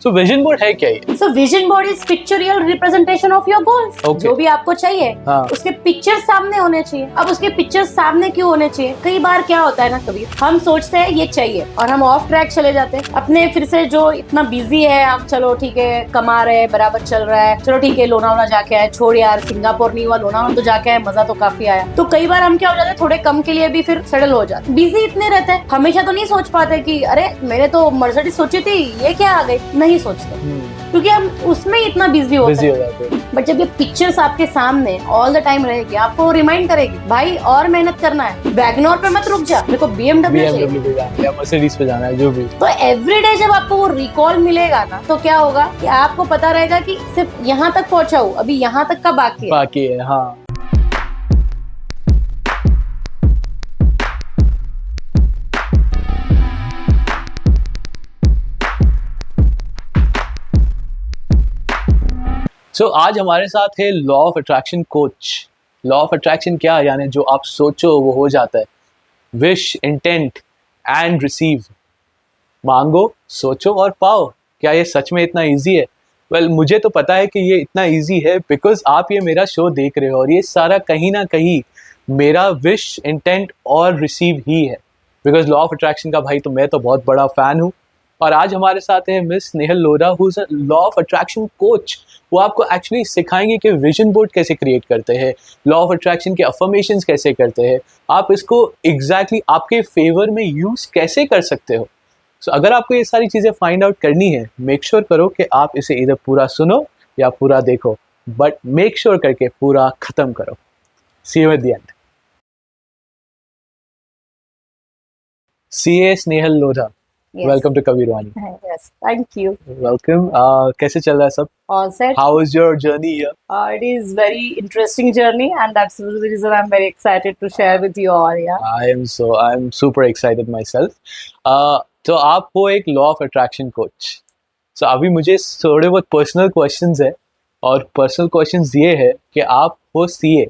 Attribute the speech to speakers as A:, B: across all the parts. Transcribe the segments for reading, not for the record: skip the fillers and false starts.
A: सो vision board है क्या ये?
B: So vision board is pictorial representation of your goals.
A: Okay.
B: जो भी आपको चाहिए उसके पिक्चर सामने होने चाहिए। अब उसके पिक्चर सामने क्यों होने चाहिए? कई बार क्या होता है ना, कभी हम सोचते हैं ये चाहिए और हम ऑफ ट्रैक चले जाते हैं अपने, फिर से जो इतना बिजी है हम, चलो ठीक है कमा रहे हैं, बराबर चल रहा है, चलो ठीक है लोनावला जाके आए, छोड़ यार सिंगापुर नहीं हुआ, लोनावला तो जाके आए, मजा तो काफी आया। तो कई बार हम क्या हो जाते हैं, थोड़े कम के लिए भी फिर सेटल हो जाते, बिजी इतने रहते हैं, हमेशा तो नहीं सोच पाते कि अरे मैंने तो मर्सिडीज सोची थी ये क्या आ गई, नहीं सोचते क्योंकि हम उसमें इतना बिजी होते हैं। बट जब ये पिक्चर्स आपके सामने ऑल द टाइम रहेगी, आपको रिमाइंड करेगी भाई और मेहनत करना है, वैगनर पे मत रुक जा, मेरे को BMW चाहिए
A: या मर्सिडीज पे जाना है, जो भी।
B: तो एवरीडे जब आपको वो रिकॉल मिलेगा ना, तो क्या होगा कि आपको पता रहेगा कि सिर्फ यहाँ तक पहुंचा हूँ, अभी यहाँ तक का बाकी
A: है। हाँ। आज हमारे साथ है law of attraction coach. Law of attraction क्या है? यानी जो आप सोचो वो हो जाता है। Wish, intent and receive. मांगो, सोचो और पाओ। क्या ये सच में इतना इजी है? वेल, मुझे तो पता है कि ये इतना इजी है बिकॉज आप ये मेरा शो देख रहे हो और ये सारा कहीं ना कहीं मेरा विश, इंटेंट और रिसीव ही है। बिकॉज लॉ ऑफ अट्रैक्शन का भाई तो मैं तो बहुत बड़ा फैन हूँ। और आज हमारे साथ है miss Nehal Lohra, who is a law of attraction coach. वो आपको एक्चुअली सिखाएंगे कि विजन बोर्ड कैसे क्रिएट करते हैं, लॉ ऑफ अट्रैक्शन के अफर्मेशंस कैसे करते हैं, आप इसको एग्जैक्टली आपके फेवर में यूज कैसे कर सकते हो। सो अगर आपको ये सारी चीज़ें फाइंड आउट करनी है, मेक श्योर करो कि आप इसे इधर पूरा सुनो या पूरा देखो, बट मेक श्योर करके पूरा खत्म करो। See you at the end. C A Snehal Lohra, welcome to Kabirvani.
B: Yes, thank you.
A: Welcome. कैसे चल रहा है सब?
B: All set.
A: How is your journey here?
B: It is very interesting journey, and that's the reason I'm very excited to share with you all. Yeah.
A: I'm super excited myself. तो आप हो एक law of attraction coach. सो अभी मुझे थोड़े बहुत personal questions है, और पर्सनल क्वेश्चंस ये है कि आप हो CA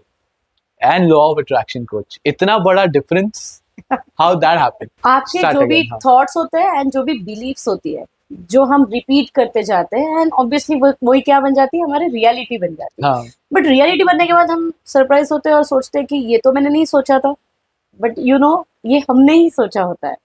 A: and law of attraction coach. इतना बड़ा डिफरेंस, हाउ दैट हैपेंड?
B: आपके जो भी थॉट्स होते हैं एंड जो भी बिलीफ्स होती है, जो हम रिपीट करते जाते हैं, एंड ऑब्वियसली वही क्या बन जाती है, हमारी रियलिटी बन जाती है। बट रियलिटी बनने के बाद हम सरप्राइज होते हैं और सोचते हैं कि ये तो मैंने नहीं सोचा था, बट ये हमने ही सोचा होता है।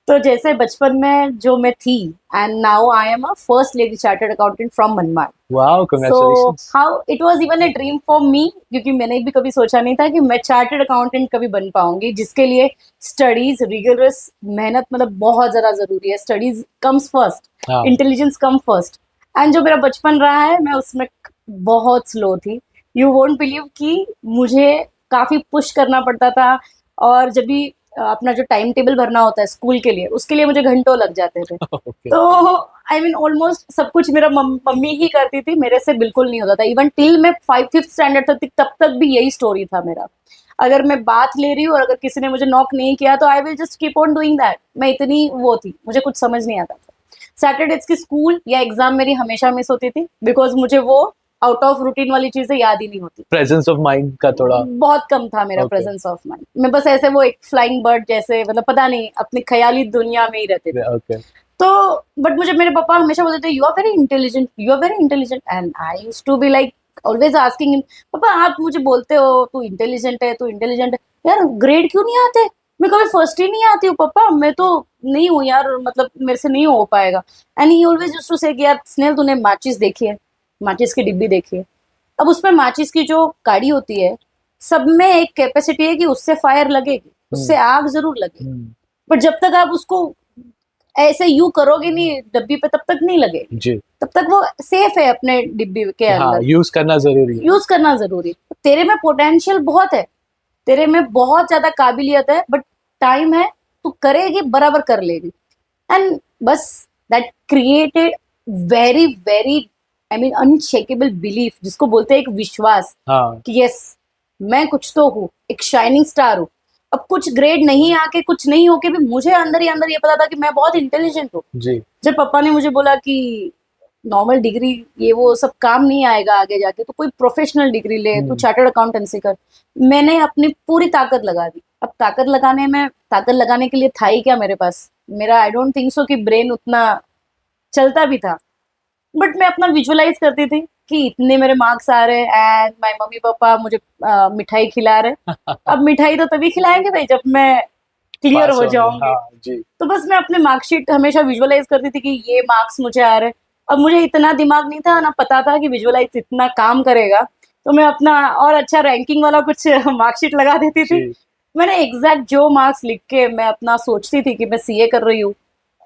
B: तो जैसे बचपन में जो मैं थी, and now I am a first lady chartered accountant from Manmad.
A: Wow, congratulations.
B: So how it was even a dream for me, क्योंकि मैंने भी कभी सोचा नहीं था कि मैं चार्टर्ड अकाउंटेंट कभी बन पाऊंगी, जिसके लिए स्टडीज, रिगरस मेहनत मतलब बहुत ज्यादा जरूरी है। Studies comes first, intelligence come first. And जो मेरा बचपन रहा है, मैं उसमें बहुत स्लो थी। यू वोंट बिलीव कि मुझे काफी पुश करना पड़ता था, और जब भी अपना जो टाइम टेबल भरना होता है स्कूल के लिए, उसके लिए मुझे घंटों लग जाते थे। तो आई मीन ऑलमोस्ट सब कुछ मेरा मम्मी ही करती थी, मेरे से बिल्कुल नहीं होता था। इवन टिल मैं 5th स्टैंडर्ड तब तक भी यही स्टोरी था मेरा। अगर मैं बात ले रही हूँ और अगर किसी ने मुझे नॉक नहीं किया तो I will just keep on doing that. मैं इतनी वो थी, मुझे कुछ समझ नहीं आता था। सैटरडेज की स्कूल या एग्जाम मेरी हमेशा मिस होती थी, बिकॉज मुझे वो आउट ऑफ रूटीन वाली चीजें याद ही नहीं होती।
A: प्रेजेंस ऑफ माइंड का थोड़ा
B: बहुत कम था मेरा प्रेजेंस ऑफ माइंड। मैं बस ऐसे वो एक फ्लाइंग बर्ड जैसे, मतलब पता नहीं, अपनी ख्याली दुनिया में ही रहते थे। तो बट मुझे मेरे पापा हमेशा बोलते थे you are very intelligent, you are very intelligent, and I used to be like always asking him, पापा आप मुझे बोलते हो तू इंटेलिजेंट है, तू इंटेलिजेंट है, यार ग्रेड क्यों नहीं आते? मैं कभी फर्स्ट ही नहीं आती हूँ पापा, मैं तो नहीं हूँ यार, मतलब मेरे से नहीं हो पाएगा। And he always used to say कि यार स्नेहल तूने माचिस देखी है, माचिस की डिब्बी देखी है, अब उसमें माचिस की जो काड़ी होती है, सब में एक कैपेसिटी है कि उससे फायर लगेगी, उससे आग जरूर लगेगी, बट जब तक आप उसको ऐसे यू करोगे नहीं डिब्बी पे, तब तक नहीं लगेगी जी, तब तक वो सेफ है अपने डिब्बी के अंदर।
A: यूज करना जरूरी है,
B: यूज करना जरूरी। तेरे में पोटेंशियल बहुत है, तेरे में बहुत ज्यादा काबिलियत है, बट टाइम है, तू करेगी बराबर कर लेगी। एंड बस that created very very I mean unshakeable belief, जिसको बोलते हैं एक विश्वास कि यस मैं कुछ तो हूँ, एक शाइनिंग स्टार हूँ। अब कुछ ग्रेड नहीं आके, कुछ नहीं होके भी मुझे अंदर ही अंदर ये पता था कि मैं बहुत इंटेलिजेंट हूँ। जब पापा ने मुझे बोला कि नॉर्मल डिग्री ये वो सब काम नहीं आएगा आगे जाके, तो कोई प्रोफेशनल डिग्री ले, तू चार्टर्ड अकाउंटेंसी कर, मैंने अपनी पूरी ताकत लगा दी। अब ताकत लगाने के लिए था ही क्या मेरे पास? मेरा आई डोंट थिंक सो कि ब्रेन उतना चलता भी था। बट मैं अपना विजुअलाइज करती थी कि इतने मेरे मार्क्स आ रहे हैं एंड माय मम्मी पापा मुझे मिठाई खिला रहे हैं। अब मिठाई तो तभी खिलाएंगे भाई जब मैं क्लियर
A: पास
B: हो
A: होंगे,
B: जाऊंगी।
A: हाँ जी।
B: तो बस मैं अपने मार्कशीट हमेशा विजुअलाइज करती थी कि ये मार्क्स मुझे आ रहे हैं। अब मुझे इतना दिमाग नहीं था ना, पता था कि विजुअलाइज इतना काम करेगा, तो मैं अपना और अच्छा रैंकिंग वाला कुछ मार्कशीट लगा देती थी।
A: जी।
B: मैंने एग्जैक्ट जो मार्क्स लिख के मैं अपना सोचती थी कि मैं सीए कर रही हूँ,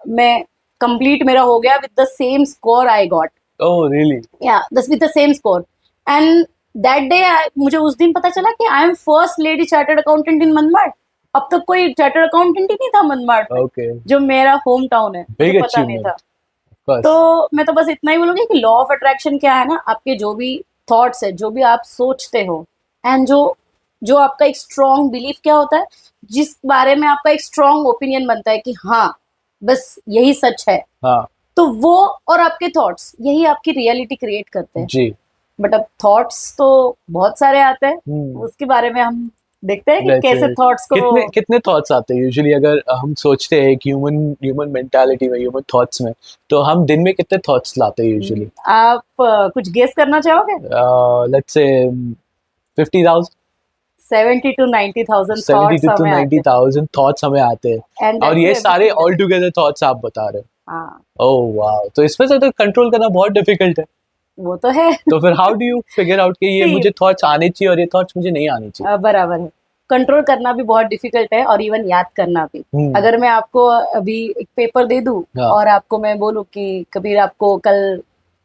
B: मैं कंप्लीट मेरा हो गया with the same score I got.
A: Oh really?
B: या दस with the same score. And that day मुझे उस दिन पता चला कि I am first lady chartered accountant इन मनमाड। अब तक कोई चार्टर्ड अकाउंटेंट ही नहीं था मनमाड में,
A: ओके,
B: जो मेरा होम टाउन है, मुझे
A: बिग
B: पता नहीं
A: अचीवमेंट,
B: था।
A: Of course.
B: तो मैं तो बस इतना ही बोलूंगी कि लॉ ऑफ अट्रैक्शन क्या है ना, आपके जो भी थॉट्स है, जो भी आप सोचते हो, एंड जो जो आपका एक स्ट्रॉन्ग बिलीफ क्या होता है, जिस बारे में आपका एक स्ट्रॉन्ग ओपिनियन बनता है कि हाँ बस यही सच है,
A: हाँ
B: तो वो और आपके थॉट्स यही आपकी रियलिटी क्रिएट करते हैं।
A: जी।
B: बट अब थॉट्स तो बहुत सारे आते हैं,
A: हम्म,
B: उसके बारे में हम देखते हैं कि
A: रहते
B: कैसे
A: हैं।
B: थॉट्स को।
A: कितने कितने थॉट्स आते हैं यूजुअली, अगर हम सोचते हैं कि ह्यूमन ह्यूमन मेंटालिटी में, ह्यूमन थॉट्स में, तो हम दिन में कितने थॉट्स लाते हैं यूजुअली?
B: आप कुछ गेस करना चाहोगे?
A: Let's say 50,000,
B: 70 to 90,000 thoughts
A: 70 to
B: हमें आते
A: 90,000 थॉट्स हमें आते हैं,
B: हैं, एंड
A: और
B: दैट
A: ये
B: टू एवरी
A: सारे
B: single
A: all
B: day.
A: Together thoughts आप बता रहे हैं।
B: हाँ,
A: ओह वाह, तो इसमें से तो कंट्रोल करना बहुत डिफिकल्ट है।
B: वो तो है।
A: तो फिर how do you figure out कि ये
B: सी
A: मुझे थॉट्स आने चाहिए और ये थॉट्स मुझे नहीं आने चाहिए?
B: बराबर है। कंट्रोल करना भी बहुत डिफिकल्ट है और इवन याद करना भी।
A: हम्म,
B: अगर मैं आपको अभी एक पेपर दे दूं
A: हाँ,
B: और आपको मैं बोलूं कि कबीर आपको कल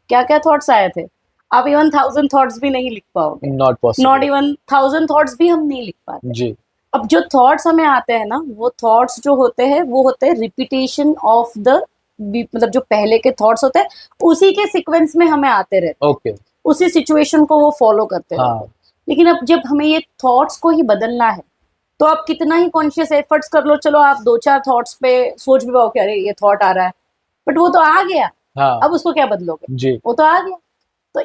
B: क्या क्या थॉट्स आए थे, आप इवन 1000 थॉट्स भी नहीं लिख पाओगे।
A: Not
B: not
A: possible.
B: Even 1000 thoughts भी हम नहीं लिख पाते।
A: जी।
B: अब जो थॉट्स हमें आते हैं ना, वो थॉट्स जो होते हैं वो होते हैं रिपीटेशन ऑफ द, मतलब जो पहले के थॉट्स होते हैं उसी के सीक्वेंस में हमें आते रहते हैं,
A: ओके।
B: उसी सिचुएशन को वो फॉलो करते रहते
A: हाँ
B: हैं। लेकिन अब जब हमें ये थॉट्स को ही बदलना है, तो आप कितना ही कॉन्शियस एफर्ट्स कर लो, चलो आप दो चार थॉट्स पे सोच भी पाओ कि अरे ये थॉट आ रहा है, बट वो तो आ गया,
A: हाँ
B: अब उसको क्या बदलोगे,
A: जी।
B: वो तो आ गया। तो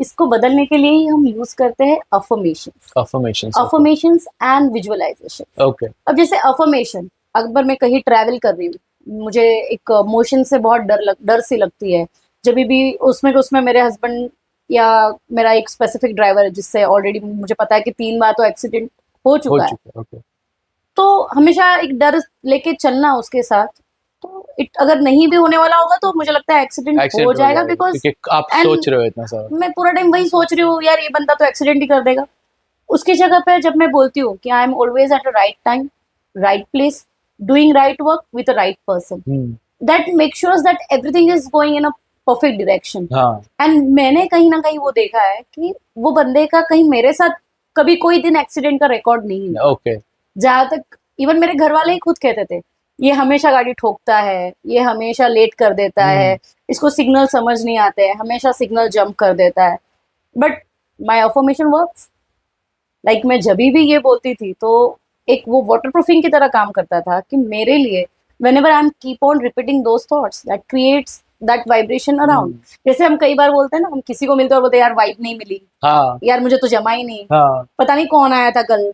B: इसको बदलने के लिए ही हम यूज करते हैं affirmations.
A: Affirmations, okay.
B: Affirmations and visualization.
A: Okay.
B: अब जैसे अफर्मेशन, अगर मैं कहीं ट्रैवल कर रही हूँ, मुझे एक मोशन से बहुत डर सी लगती है, जब भी उसमें उसमें मेरे हस्बैंड या मेरा एक स्पेसिफिक ड्राइवर है जिससे ऑलरेडी मुझे पता है कि 3 बार तो एक्सीडेंट हो
A: हो
B: चुका है,
A: चुका है, ओके।
B: तो हमेशा एक डर लेके चलना उसके साथ। तो अगर नहीं भी होने वाला होगा तो मुझे लगता है एक्सीडेंट हो
A: एक्सीडेंट हो
B: जाएगा,
A: जाएगा
B: बिकॉज
A: क्योंकि आप
B: एंड
A: सोच रहे हो इतना सारा।
B: मैं पूरा टाइम वही सोच रही हूँ यार ये बंदा तो एक्सीडेंट ही कर देगा। उसकी जगह पे जब मैं बोलती हूँ कि आई am always at a right time, right place, doing right work with a right person,
A: hmm,
B: that make sure that everything is going in a perfect direction.
A: हाँ
B: एंड मैंने कहीं ना कहीं वो देखा है कि वो बंदे का कहीं मेरे साथ कभी कोई दिन एक्सीडेंट का रिकॉर्ड नहीं हुआ।
A: ओके।
B: जहाँ तक इवन मेरे घर वाले ही खुद कहते थे, ये हमेशा गाड़ी ठोकता है, ये हमेशा लेट कर देता है, इसको सिग्नल समझ नहीं आते हैं, हमेशा सिग्नल जंप कर देता है। But my affirmation works, like मैं जब भी ये बोलती थी तो एक वो वाटर प्रूफिंग की तरह काम करता था कि मेरे लिए whenever I am keep on repeating those thoughts that creates that vibration around. जैसे हम कई बार बोलते हैं ना, हम किसी को मिलते हैं और बोलते हैं यार वाइब नहीं मिली,
A: हाँ
B: यार मुझे तो जमा ही नहीं,
A: हाँ
B: पता नहीं कौन आया था कल,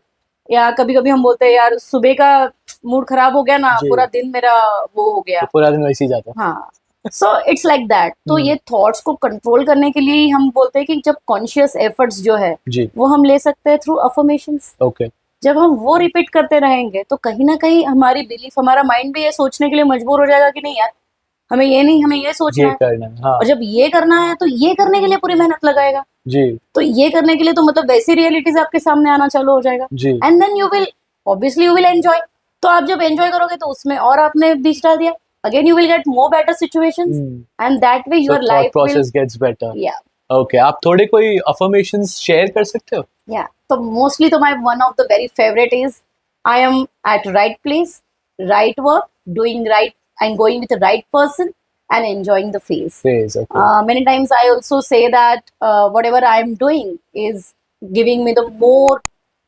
B: या कभी कभी हम बोलते हैं यार सुबह का मूड खराब हो गया ना,
A: जी।
B: पूरा दिन मेरा वो हो गया।
A: तो पूरा दिन वैसे ही जाता है।
B: हाँ, सो इट्स लाइक दैट। तो ये थॉट्स को कंट्रोल करने के लिए ही हम बोलते हैं कि जब कॉन्शियस एफर्ट्स जो है
A: जी।
B: वो हम ले सकते हैं थ्रू अफर्मेशंस।
A: ओके।
B: जब हम वो रिपीट करते रहेंगे तो कहीं ना कहीं हमारी बिलीफ, हमारा माइंड भी ये सोचने के लिए मजबूर हो जाएगा कि नहीं यार हमें ये नहीं, हमें ये सोचना
A: ये
B: है।
A: करना है, हाँ
B: और जब ये करना है तो ये करने के लिए पूरी मेहनत लगाएगा।
A: जी।
B: तो ये करने के लिए तो मतलब वैसी रियलिटीज आपके सामने आना चालू हो जाएगा,
A: जी।
B: And then you will obviously you will enjoy. तो आप जब एंजॉय करोगे तो उसमें और आपने बीच डाल दिया, again you will get more better situations, and that way
A: so
B: your
A: thought
B: life will.
A: Process gets better.
B: या
A: ओके, आप थोड़े कोई अफर्मेशंस शेयर कर सकते हो?
B: या तो मोस्टली तो my one of the very favourite is I am at right place, right work, doing right and going with the right person and enjoying the phase.
A: Phase, okay.
B: Many times I also say that whatever I am doing is giving me the more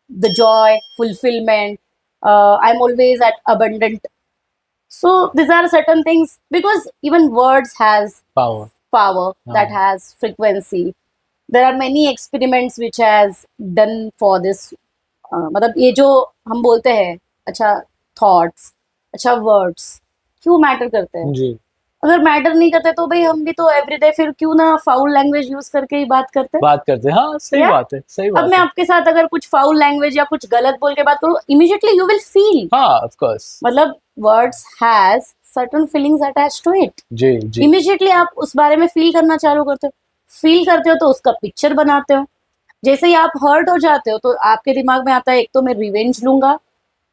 B: the joy, fulfillment. I'm always at abundant. So these are certain things because even words has
A: Power.
B: power, that has frequency. There are many experiments which has done for this. मतलब ये जो हम बोलते हैं अच्छा thoughts, अच्छा words क्यों matter करते हैं?
A: जी।
B: अगर मैटर नहीं करते तो भाई हम भी तो एवरीडे फिर क्यों ना फाउल लैंग्वेज यूज करके ही बात करते हैं।
A: बात करते हैं, हाँ सही
B: Yeah.
A: बात है, सही
B: अब
A: बात
B: मैं
A: है।
B: आपके साथ अगर कुछ फाउल लैंग्वेज या कुछ गलत बोल के बात करूँ, इमीडिएटली यू विल फील,
A: हाँ ऑफ कोर्स।
B: मतलब words has certain feelings attached to it.
A: जी जी।
B: इमीडिएटली आप उस बारे में फील करना चालू करते हो, फील करते हो तो उसका पिक्चर बनाते हो। जैसे ही आप हर्ट हो जाते हो तो आपके दिमाग में आता है एक तो मैं रिवेंज लूंगा,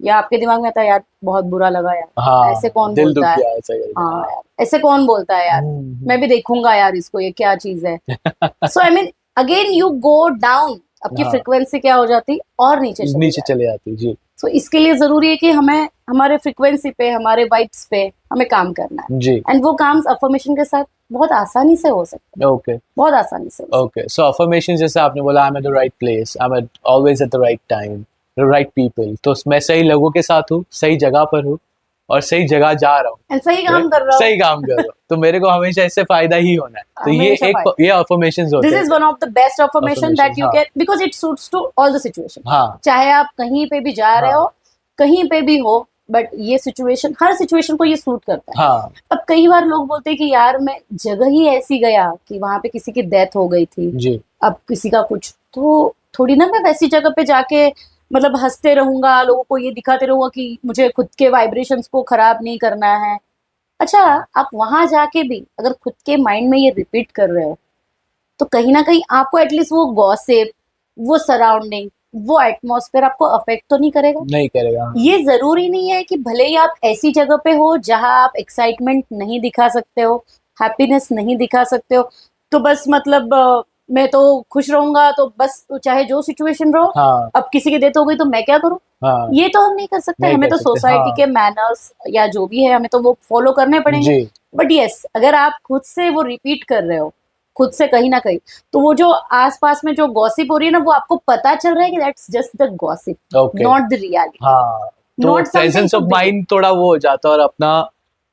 B: या आपके दिमाग में आता है यार बहुत बुरा लगा यार,
A: हाँ
B: ऐसे कौन
A: दिल दुख
B: बोलता है,
A: गया ऐसा करके,
B: हाँ
A: हाँ।
B: यार ऐसे कौन बोलता है यार, मैं भी देखूंगा यार इसको, ये क्या चीज है। So I mean again you go down, आपकी
A: हाँ
B: फ्रिक्वेंसी क्या हो जाती और नीचे चली
A: नीचे
B: जाती।
A: चले जाती, जी।
B: सो इसके लिए जरूरी है कि हमें हमारे फ्रिक्वेंसी पे, हमारे वाइब्स पे हमें काम करना है,
A: जी
B: एंड वो काम अफर्मेशन के साथ बहुत आसानी से हो सकता है,
A: ओके
B: बहुत आसानी से हो सकता
A: ओके। सो अफर्मेशन जैसे आपने बोला, आई am at the right place, I am eight always at the right time, the right people, तो मैं सही लोगों के साथ हूँ, सही जगह पर हूँ और सही जगह जा रहा हूँ,
B: है, एंड सही काम कर रहा हो,
A: सही काम कर रहा हूँ, तो मेरे को हमेशा इससे फायदा ही होना है। तो ये
B: हमेशा
A: एक
B: फायदा।
A: ये अफर्मेशंस होते
B: दिस
A: हैं।
B: Is one of the best affirmation that
A: Affirmations,
B: you
A: हाँ
B: can, because it suits to all the situation.
A: हाँ
B: चाहे आप कहीं पे भी जा रहे
A: हाँ
B: हो, कहीं पे भी हो, बट ये सिचुएशन, हर सिचुएशन को ये सूट करता है।
A: हाँ
B: अब कई बार लोग बोलते हैं कि यार मैं जगह ही ऐसी गया कि वहां पे किसी की डेथ हो गई थी,
A: जी
B: अब किसी का कुछ, तो थोड़ी ना मैं वैसी जगह पे जाके मतलब हंसते रहूंगा, लोगों को ये दिखाते रहूंगा कि मुझे खुद के वाइब्रेशंस को खराब नहीं करना है। अच्छा, आप वहां जाके भी अगर खुद के माइंड में ये रिपीट कर रहे हो, तो कहीं ना कहीं आपको एटलीस्ट वो गॉसिप, वो सराउंडिंग, वो एटमॉस्फेयर आपको अफेक्ट तो नहीं करेगा।
A: नहीं करेगा, हाँ।
B: ये जरूरी नहीं है कि भले ही आप ऐसी जगह पे हो जहां आप एक्साइटमेंट नहीं दिखा सकते हो, हैप्पीनेस नहीं दिखा सकते हो, तो बस मतलब मैं तो खुश रहूंगा, तो बस चाहे जो सिचुएशन रहो,
A: हाँ
B: अब किसी की डेथ हो गई तो मैं क्या करूं।
A: हाँ
B: ये तो हम नहीं कर सकते,
A: नहीं
B: हमें
A: कर
B: तो
A: सकते,
B: सोसाइटी
A: हाँ
B: के मैनर्स या जो भी है हमें तो वो फॉलो करने पड़ेंगे।
A: जी
B: बट यस, अगर आप खुद से वो रिपीट कर रहे हो, खुद से कहीं ना कहीं, तो वो जो आसपास में जो गॉसिप हो रही है ना, वो आपको पता चल रहा है कि that's just the gossip,
A: okay,
B: not the reality,
A: हाँ। तो
B: not something
A: presence
B: two
A: of
B: big.
A: Mind थोड़ा वो हो जाता है और अपना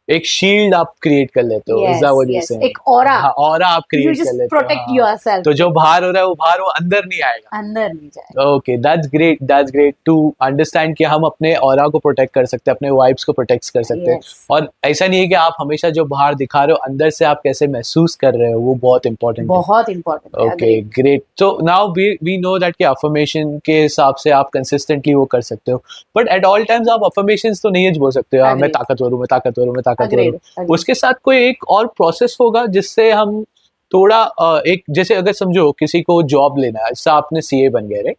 A: एक शील्ड आप क्रिएट कर लेते हो, is that
B: yes
A: what you
B: yes,
A: saying?
B: एक ऑरा,
A: हाँ ऑरा आप
B: यू
A: क्रिएट कर
B: जस्ट
A: लेते हो,
B: प्रोटेक्ट
A: हाँ।
B: योरसेल्फ,
A: तो जो बाहर हो रहा है वो बाहर, वो अंदर नहीं आएगा।
B: अंदर नहीं जाए।
A: Okay, that's great to understand कि हम अपने ऑरा को प्रोटेक्ट कर सकते हैं, अपने वाइब्स को प्रोटेक्ट कर सकते हैं।
B: यस,
A: और ऐसा नहीं है कि आप हमेशा जो बाहर दिखा रहे हो, अंदर से आप कैसे महसूस कर रहे हो, वो बहुत इंपॉर्टेंट है।
B: बहुत इंपॉर्टेंट है।
A: Okay
B: agree.
A: ग्रेट। तो नाउ वी नो दैट कि अफर्मेशन के हिसाब से आप कंसिस्टेंटली वो कर सकते हो, बट एट ऑल टाइम्स आप अफर्मेशंस तो नहीं बोल सकते हो, हाँ, मैं
B: Agreed.
A: ताकतवर हूँ, मैं ताकतवर हूँ, मैं ताकतवर हूँ।
B: अग्रेड।
A: उसके साथ कोई एक और प्रोसेस होगा जिससे हम थोड़ा एक, जैसे अगर समझो किसी को जॉब लेना है, जैसे आपने सीए बन गए, राइट?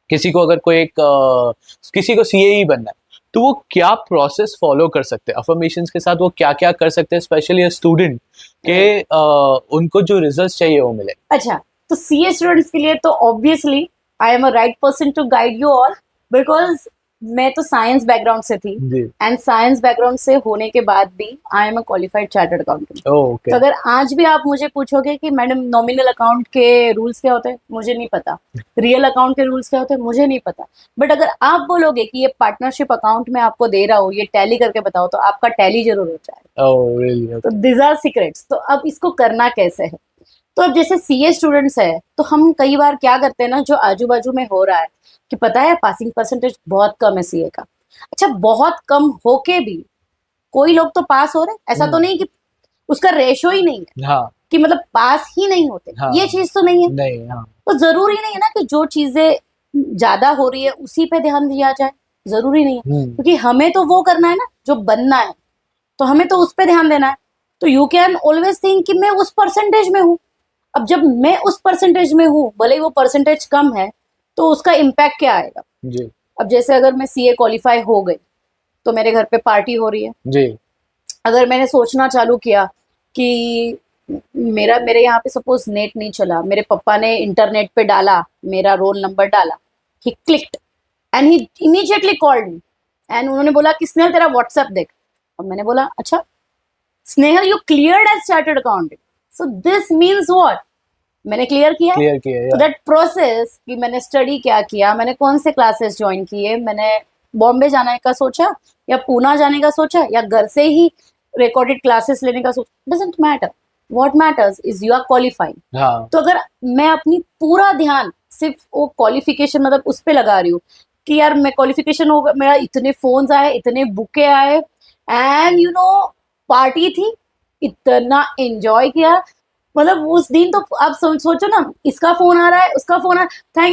A: किसी को अगर कोई एक किसी को सीए ही बनना है, तो वो क्या प्रोसेस फॉलो कर सकते हैं अफर्मेशंस के साथ, वो क्या क्या कर सकते हैं, स्पेशली स्टूडेंट के उनको जो रिजल्ट्स चाहिए वो मिले।
B: अच्छा, तो सीए स्टूडेंट्स के लिए तो obviously I am a right person to guide you all, because मैं तो साइंस बैकग्राउंड से थी,
A: जी
B: एंड साइंस बैकग्राउंड से होने के बाद भी आई am a qualified chartered accountant.
A: Okay
B: तो अगर आज भी आप मुझे पूछोगे कि मैडम नॉमिनल अकाउंट के रूल्स क्या होते हैं, मुझे नहीं पता, रियल अकाउंट के रूल्स क्या होते हैं, मुझे नहीं पता, बट अगर आप बोलोगे कि ये पार्टनरशिप अकाउंट में आपको दे रहा हूँ, ये टैली करके बताओ, तो आपका टैली जरूर हो जाएगा।
A: ओह रियली
B: तो दिस आर सीक्रेट्स। तो अब इसको करना कैसे है, तो अब जैसे सीए स्टूडेंट्स है, तो हम कई बार क्या करते हैं ना, जो आजू बाजू में हो रहा है कि पता है पासिंग परसेंटेज बहुत कम है सीए का, अच्छा बहुत कम होके भी कोई लोग तो पास हो रहे हैं, ऐसा तो नहीं कि उसका रेशो ही नहीं है
A: हाँ
B: कि मतलब पास ही नहीं होते,
A: हाँ
B: ये चीज तो नहीं है।
A: नहीं हाँ
B: तो जरूरी नहीं है ना कि जो चीजें ज्यादा हो रही है उसी पे ध्यान दिया जाए, जरूरी नहीं है, क्योंकि हमें तो वो करना है ना जो बनना है, तो हमें तो उस पे ध्यान देना है। तो यू कैन ऑलवेज थिंक कि मैं उस परसेंटेज में हूँ। अब जब मैं उस परसेंटेज में हूँ, भले ही वो परसेंटेज कम है, तो उसका इम्पैक्ट क्या आएगा।
A: जी
B: अब जैसे अगर मैं सीए क्वालिफाई हो गई, तो मेरे घर पे पार्टी हो रही है।
A: जी
B: अगर मैंने सोचना चालू किया कि मेरे यहाँ पे सपोज नेट नहीं चला, मेरे पापा ने इंटरनेट पे डाला, मेरा रोल नंबर डाला, he clicked and he immediately called me, and उन्होंने बोला कि स्नेहल तेरा व्हाट्सएप देख। और मैंने बोला अच्छा Snehal you cleared as chartered accountant, so this means what, मैंने क्लियर किया।
A: क्लियर किया
B: तो
A: या
B: दैट प्रोसेस कि मैंने स्टडी क्या किया, मैंने कौन से क्लासेस ज्वाइन किए, मैंने बॉम्बे जाने का सोचा या पूना जाने का सोचा या घर से ही रिकॉर्डेड क्लासेस लेने का सोचा, doesn't matter, what matters is you are qualifying.
A: हाँ
B: तो अगर मैं अपनी पूरा ध्यान सिर्फ वो क्वालिफिकेशन मतलब उस पे लगा रही हूँ कि यार मैं क्वालिफिकेशन हो, मेरा इतने फोन्स आए, इतने बुके आए, एंड यू नो पार्टी थी, इतना एंजॉय किया, मतलब उस दिन तो आप सोचो ना, इसका फोन आ रहा है, उसका फोन आ रहा है,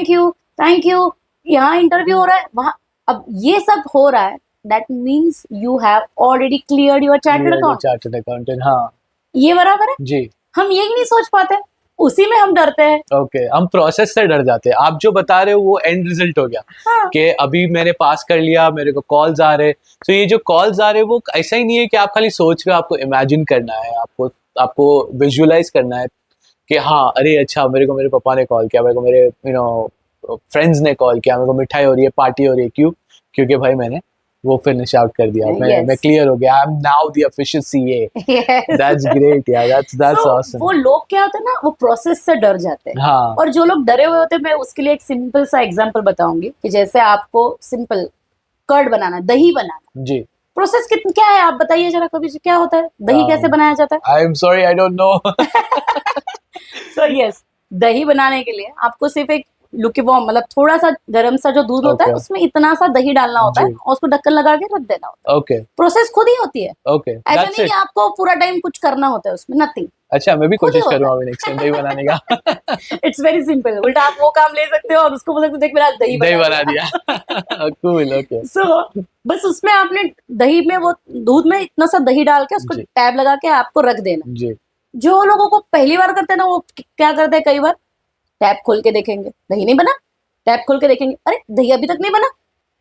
B: थैंक यू, यहाँ इंटरव्यू हो रहा है, वहां, अब ये सब हो रहा है, that means you have already cleared your chartered account.
A: Chartered accountant, हाँ
B: ये बराबर है,
A: जी।
B: हम यही नहीं सोच पाते, उसी में हम डरते हैं।
A: ओके, हम प्रोसेस से डर जाते हैं। आप जो बता रहे हो वो एंड रिजल्ट हो गया
B: हाँ,
A: कि अभी मैंने पास कर लिया, मेरे को कॉल्स आ रहे। तो ये जो कॉल्स आ रहे वो ऐसा ही नहीं है कि आप खाली सोच रहे हो, आपको इमेजिन करना है, आपको विजुअलाइज करना है कि हाँ अरे अच्छा मेरे को मेरे पापा ने कॉल किया, मेरे को मेरे फ्रेंड्स ने कॉल किया, मेरे को मिठाई हो रही है, पार्टी हो रही है, क्यों? क्योंकि भाई मैंने वो फिनिश आउट कर दिया, मैं
B: Yes.
A: क्लियर हो गया, I am now the official CA.
B: yes.
A: That's great यार, दैट्स
B: So,
A: ऑसम।
B: वो लोग क्या होते हैं ना, वो प्रोसेस से डर जाते हैं।
A: हाँ
B: और जो लोग डरे हुए होते हैं, मैं उसके लिए एक सिंपल सा एग्जांपल बताऊंगी कि जैसे आपको सिंपल कर्ड बनाना, दही बनाना,
A: जी।
B: प्रोसेस कितना क्या है, आप बताइए जरा कभी, क्या होता है, दही कैसे बनाया जाता है?
A: I am sorry, I don't know.
B: So yes, दही बनाने के लिए आपको सिर्फ एक लुकेवार्म, मतलब थोड़ा सा गर्म सा जो दूध होता है,
A: Okay.
B: उसमें इतना सा दही डालना होता है
A: जी।
B: और उसको ढक्कन लगा के रख देना होता है।
A: ओके
B: प्रोसेस खुद ही होती है,
A: ओके,
B: ऐसा
A: दैट्स
B: नहीं
A: इट।
B: कि आपको पूरा टाइम कुछ करना होता है उसमें, नथिंग।
A: अच्छा, मैं भी
B: खुद ही
A: कोशिश
B: होता
A: करूंगा
B: है।
A: अभी नेक्स्ट टाइम दही बनाने का।
B: इट्स वेरी सिंपल, उल्टा आप वो काम ले सकते हो और उसको बोल सकते हो, देख मेरा आज दही
A: दही
B: बना
A: बना
B: दिया।
A: दिया। Cool, okay.
B: सो बस उसमें आपने दही में, वो दूध में इतना सा दही डाल के उसको
A: जी।
B: टैब लगा के आपको रख देना।
A: जी
B: जो लोगों को पहली बार करते हैं ना, वो क्या करते हैं, कई बार टैब खोल के देखेंगे दही नहीं बना, टैब खोल के देखेंगे अरे दही अभी तक नहीं बना,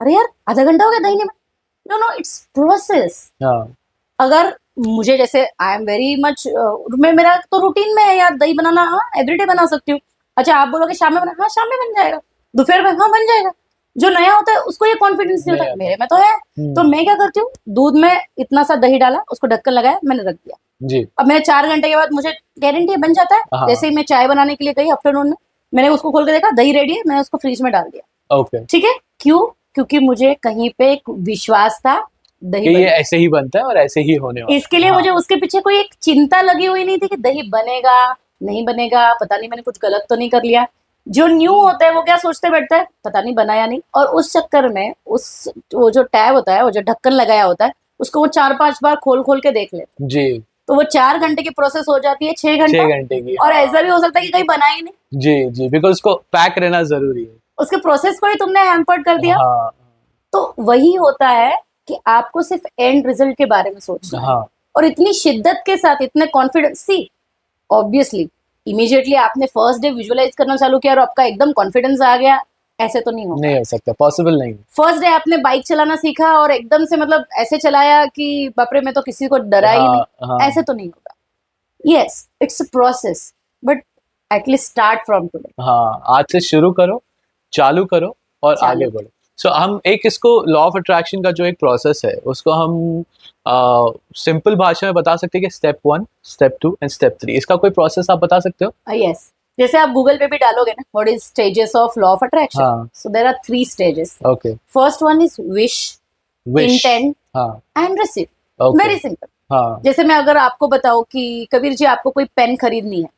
B: अरे यार आधा घंटा हो गया दही नहीं बना। No no, it's process.
A: हाँ
B: अगर मुझे जैसे आई एम वेरी मच, मैं, मेरा तो रूटीन में है यार दही बनाना, हाँ एवरीडे बना सकती हूँ। अच्छा आप बोलोगे शाम में बना, हाँ शाम में बन जाएगा, दोपहर में हाँ बन जाएगा। जो नया होता है उसको ये कॉन्फिडेंस नहीं
A: नहीं
B: होता,
A: आता।
B: मेरे में तो है। तो मैं क्या करती हूँ, दूध में इतना सा दही डाला, उसको ढक्कन लगाया, मैंने रख दिया।
A: जी
B: अब मैं 4 घंटे के बाद मुझे गारंटी है बन जाता है।
A: हाँ।
B: जैसे ही मैं चाय बनाने के लिए गई आफ्टरनून में, मैंने उसको खोल के देखा दही रेडी है, मैंने उसको फ्रिज में डाल दिया।
A: ओके,
B: ठीक है, क्यों? क्योंकि मुझे कहीं पे एक विश्वास था दही
A: कि ये
B: बनेगा।
A: ऐसे ही बनता है और ऐसे ही होने वाला है।
B: इसके लिए
A: हाँ।
B: मुझे उसके पीछे कोई एक चिंता लगी हुई नहीं थी कि दही बनेगा नहीं बनेगा, पता नहीं मैंने कुछ गलत तो नहीं कर लिया। जो न्यू होता है वो क्या सोचते बैठता है, पता नहीं बनाया नहीं, और उस चक्कर में उस, वो जो टैब होता है, वो जो ढक्कन लगाया होता है, उसको वो 4-5 बार खोल खोल के देख लेते।
A: जी,
B: तो वो 4 घंटे की प्रोसेस हो जाती है 6 घंटा।
A: 6 घंटे की।
B: और
A: हाँ।
B: ऐसा भी हो सकता है कि कहीं बना ही नहीं,
A: जी जी, बिकॉज उसको पैक रहना जरूरी है।
B: उसके प्रोसेस को ही तुमने हैम्पर्ड कर दिया।
A: हाँ
B: तो वही होता है कि आपको सिर्फ एंड रिजल्ट के बारे में सोचना है,
A: हाँ
B: और इतनी शिद्दत के साथ, इतने कॉन्फिडेंस, सी ऑब्वियसली इमीडिएटली आपने फर्स्ट डे विजुअलाइज करना चालू किया और आपका एकदम कॉन्फिडेंस आ गया, ऐसे तो नहीं होगा।
A: नहीं हो सकता, पॉसिबल नहीं।
B: फर्स्ट डे आपने बाइक चलाना सीखा और एकदम से मतलब ऐसे चलाया कि बाप रे मैं तो किसी को डरा ही नहीं,
A: हाँ
B: ऐसे तो नहीं होगा। Yes, it's a process, but at least start from today.
A: हाँ, आज से शुरू करो, चालू करो और
B: चालू।
A: आगे बढ़ो। सो हम एक इसको लॉ ऑफ अट्रैक्शन का जो एक प्रोसेस है उसको हम सिंपल भाषा में बता सकते हैं कि स्टेप 1, स्टेप 2 एंड स्टेप 3। इसका कोई प्रोसेस आप बता सकते हो?
B: यस, जैसे आप गूगल पे भी डालोगे ना, what is stages of law of attraction,
A: हाँ।
B: So there are 3 stages.
A: Okay,
B: first one is wish,
A: wish.
B: Intent
A: हाँ
B: and receive.
A: Okay.
B: Very simple.
A: हाँ
B: जैसे मैं अगर आपको बताऊं कि कबीर जी आपको कोई पेन खरीदनी है,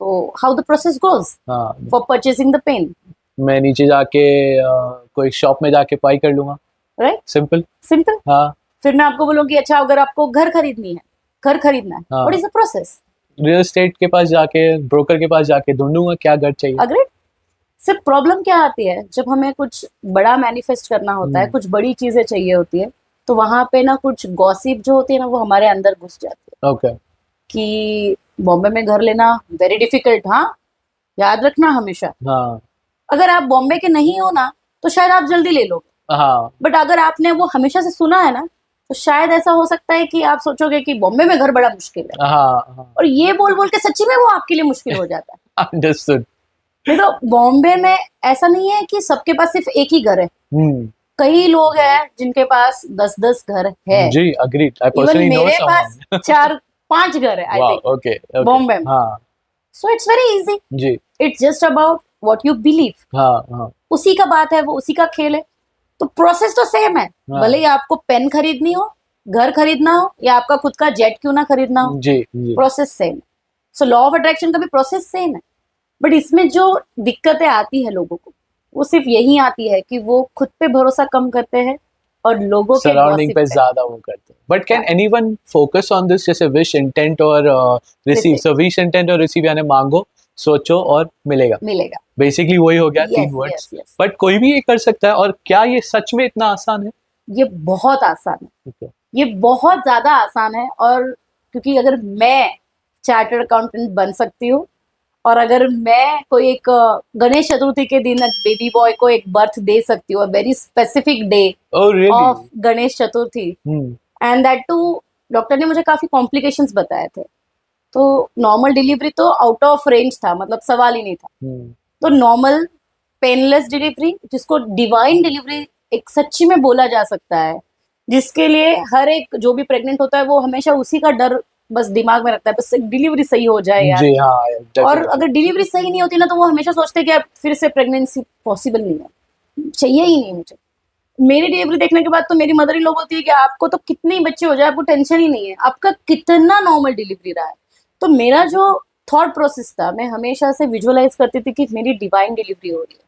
B: तो हाउ द प्रोसेस गोज
A: हाँ,
B: फॉर परचेसिंग द पेन,
A: मैं नीचे जाके कोई शॉप में जाके बाई कर लूंगा,
B: राइट?
A: सिंपल।
B: सिंपल।
A: हाँ,
B: फिर मैं आपको बोलूंगी अच्छा अगर आपको घर खरीदनी है, घर खरीदना है,
A: हाँ।
B: What is the process?
A: Real estate के पास जाके, ब्रोकर के पास जाके ढूंढूंगा क्या घर चाहिए।
B: अग्रीड। सिर्फ प्रॉब्लम क्या आती है, जब हमें कुछ बड़ा मैनिफेस्ट करना होता है, कुछ बड़ी चीजें चाहिए होती है, तो वहां पे ना कुछ गॉसिप जो होती है ना, वो हमारे अंदर घुस जाती है
A: ओके,
B: कि बॉम्बे में घर लेना वेरी डिफिकल्ट। हाँ, याद रखना हमेशा,
A: हाँ
B: अगर आप बॉम्बे के नहीं हो ना, तो शायद आप जल्दी ले लोगे,
A: हाँ
B: बट अगर आपने वो हमेशा से सुना है ना, तो शायद ऐसा हो सकता है कि आप सोचोगे कि बॉम्बे में घर बड़ा मुश्किल है,
A: हाँ,
B: और ये बोल बोल के सच्ची में वो आपके लिए मुश्किल हो जाता है।
A: अंडरस्टूड।
B: नहीं तो बॉम्बे में ऐसा नहीं है कि सबके पास सिर्फ एक ही घर है, कई लोग हैं जिनके पास 10-10 घर है।
A: जी, agreed, I
B: even
A: personally know
B: मेरे पास
A: समवन।
B: 4-5 घर है, I
A: wow,
B: think,
A: okay okay.
B: Bombay में।
A: हाँ
B: सो इट्स वेरी इजी,
A: जी,
B: it's just about what you believe.
A: हाँ हाँ
B: उसी का बात है, वो उसी का खेल है। तो प्रोसेस तो सेम है,
A: हाँ।
B: भले ही आपको पेन खरीदनी हो, घर खरीदना हो, या आपका खुद का जेट क्यों ना खरीदना हो,
A: जी जी,
B: प्रोसेस सेम है। सो लॉ ऑफ अट्रैक्शन का भी प्रोसेस सेम है, बट इसमें जो दिक्कतें आती है लोगों को, वो सिर्फ यही आती है कि वो खुद पे भरोसा कम करते हैं, और लोगों के
A: सराउंडिंग
B: gossip
A: पे
B: पे।
A: ज्यादा वो करते हैं. But can anyone focus on this, जैसे विश, इंटेंट और receive?
B: Receive.
A: So wish, intent और रिसीव यानी मांगो, सोचो और मिलेगा.
B: मिलेगा।
A: बेसिकली वही हो गया, 3
B: yes
A: words.
B: Yes yes,
A: but कोई भी ये कर सकता है, और क्या ये सच में इतना आसान है?
B: ये बहुत आसान है,
A: Okay.
B: ये बहुत ज्यादा आसान है। और क्योंकि अगर मैं चार्टर्ड अकाउंटेंट बन सकती हूँ, और अगर मैं कोई एक गणेश चतुर्थी के दिन बेबी बॉय को एक बर्थ दे सकती हूँ, very specific day
A: Oh really?
B: Of Ganesh Chaturthi,
A: Hmm.
B: And that too doctor ने मुझे काफी कॉम्प्लिकेशंस बताए थे। तो नॉर्मल डिलीवरी तो आउट ऑफ रेंज था, मतलब सवाल ही नहीं था।
A: Hmm.
B: तो नॉर्मल पेनलेस डिलीवरी, जिसको डिवाइन डिलीवरी एक सच्ची में बोला जा सकता है, जिसके लिए हर एक जो भी प्रेग्नेंट होता है वो हमेशा उसी का डर बस दिमाग में रखता है, बस डिलीवरी सही हो जाए यार।
A: जी हाँ,
B: और
A: definitely.
B: अगर डिलीवरी सही नहीं होती ना, तो वो हमेशा सोचते हैं कि अब फिर से प्रेगनेंसी पॉसिबल नहीं है, चाहिए ही नहीं मुझे। मेरी डिलीवरी देखने के बाद तो मेरी मदर इन लॉ बोलती है कि आपको तो कितने ही बच्चे हो जाए, आपको टेंशन ही नहीं है, आपका कितना नॉर्मल डिलीवरी रहा है। तो मेरा जो थॉट प्रोसेस था, मैं हमेशा से विजुअलाइज करती थी कि मेरी डिवाइन डिलीवरी हो रही है,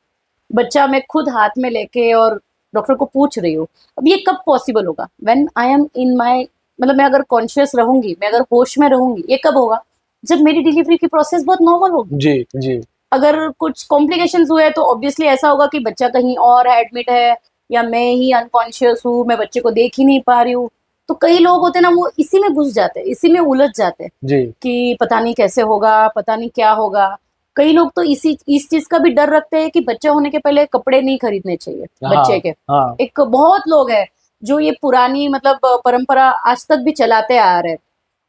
B: बच्चा मैं खुद हाथ में लेके और डॉक्टर को पूछ रही हूँ। अब ये कब पॉसिबल होगा? When I am in my, मतलब मैं अगर कॉन्शियस रहूंगी, मैं अगर होश में रहूंगी, ये कब होगा? जब मेरी डिलीवरी की प्रोसेस बहुत नॉर्मल होगी।
A: जी जी.
B: अगर कुछ कॉम्प्लिकेशंस हुए तो ऑब्वियसली ऐसा होगा कि बच्चा कहीं और एडमिट है, या मैं ही अनकॉन्शियस हूँ, मैं बच्चे को देख ही नहीं पा रही हूँ। तो कई लोग होते हैं ना, वो इसी में घुस जाते हैं, इसी में उलझ जाते हैं
A: जी.
B: कि पता नहीं कैसे होगा, पता नहीं क्या होगा। कई लोग तो इस चीज का भी डर रखते हैं कि बच्चा होने के पहले कपड़े नहीं खरीदने चाहिए बच्चे
A: हाँ
B: के।
A: हाँ.
B: एक बहुत लोग हैं जो ये पुरानी मतलब परंपरा आज तक भी चलाते आ रहे हैं,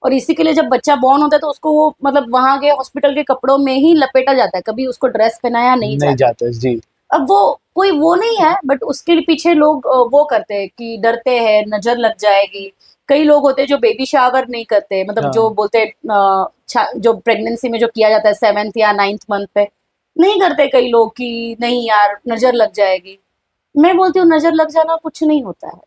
B: और इसी के लिए जब बच्चा बॉर्न होता है तो उसको वो मतलब वहां के हॉस्पिटल के कपड़ों में ही लपेटा जाता है, कभी उसको ड्रेस पहनाया नहीं
A: नहीं
B: जाता।
A: जाते. जी.
B: अब वो कोई वो नहीं है, बट उसके पीछे लोग वो करते हैं कि डरते हैं नजर लग जाएगी। कई लोग होते हैं जो बेबी शावर नहीं करते, मतलब जो
A: हाँ.
B: बोलते हैं जो प्रेगनेंसी में जो किया जाता है 7th या 9th मंथ पे, नहीं करते कई लोग कि नहीं यार नजर लग जाएगी। मैं बोलती हूँ नजर लग जाना कुछ नहीं होता है।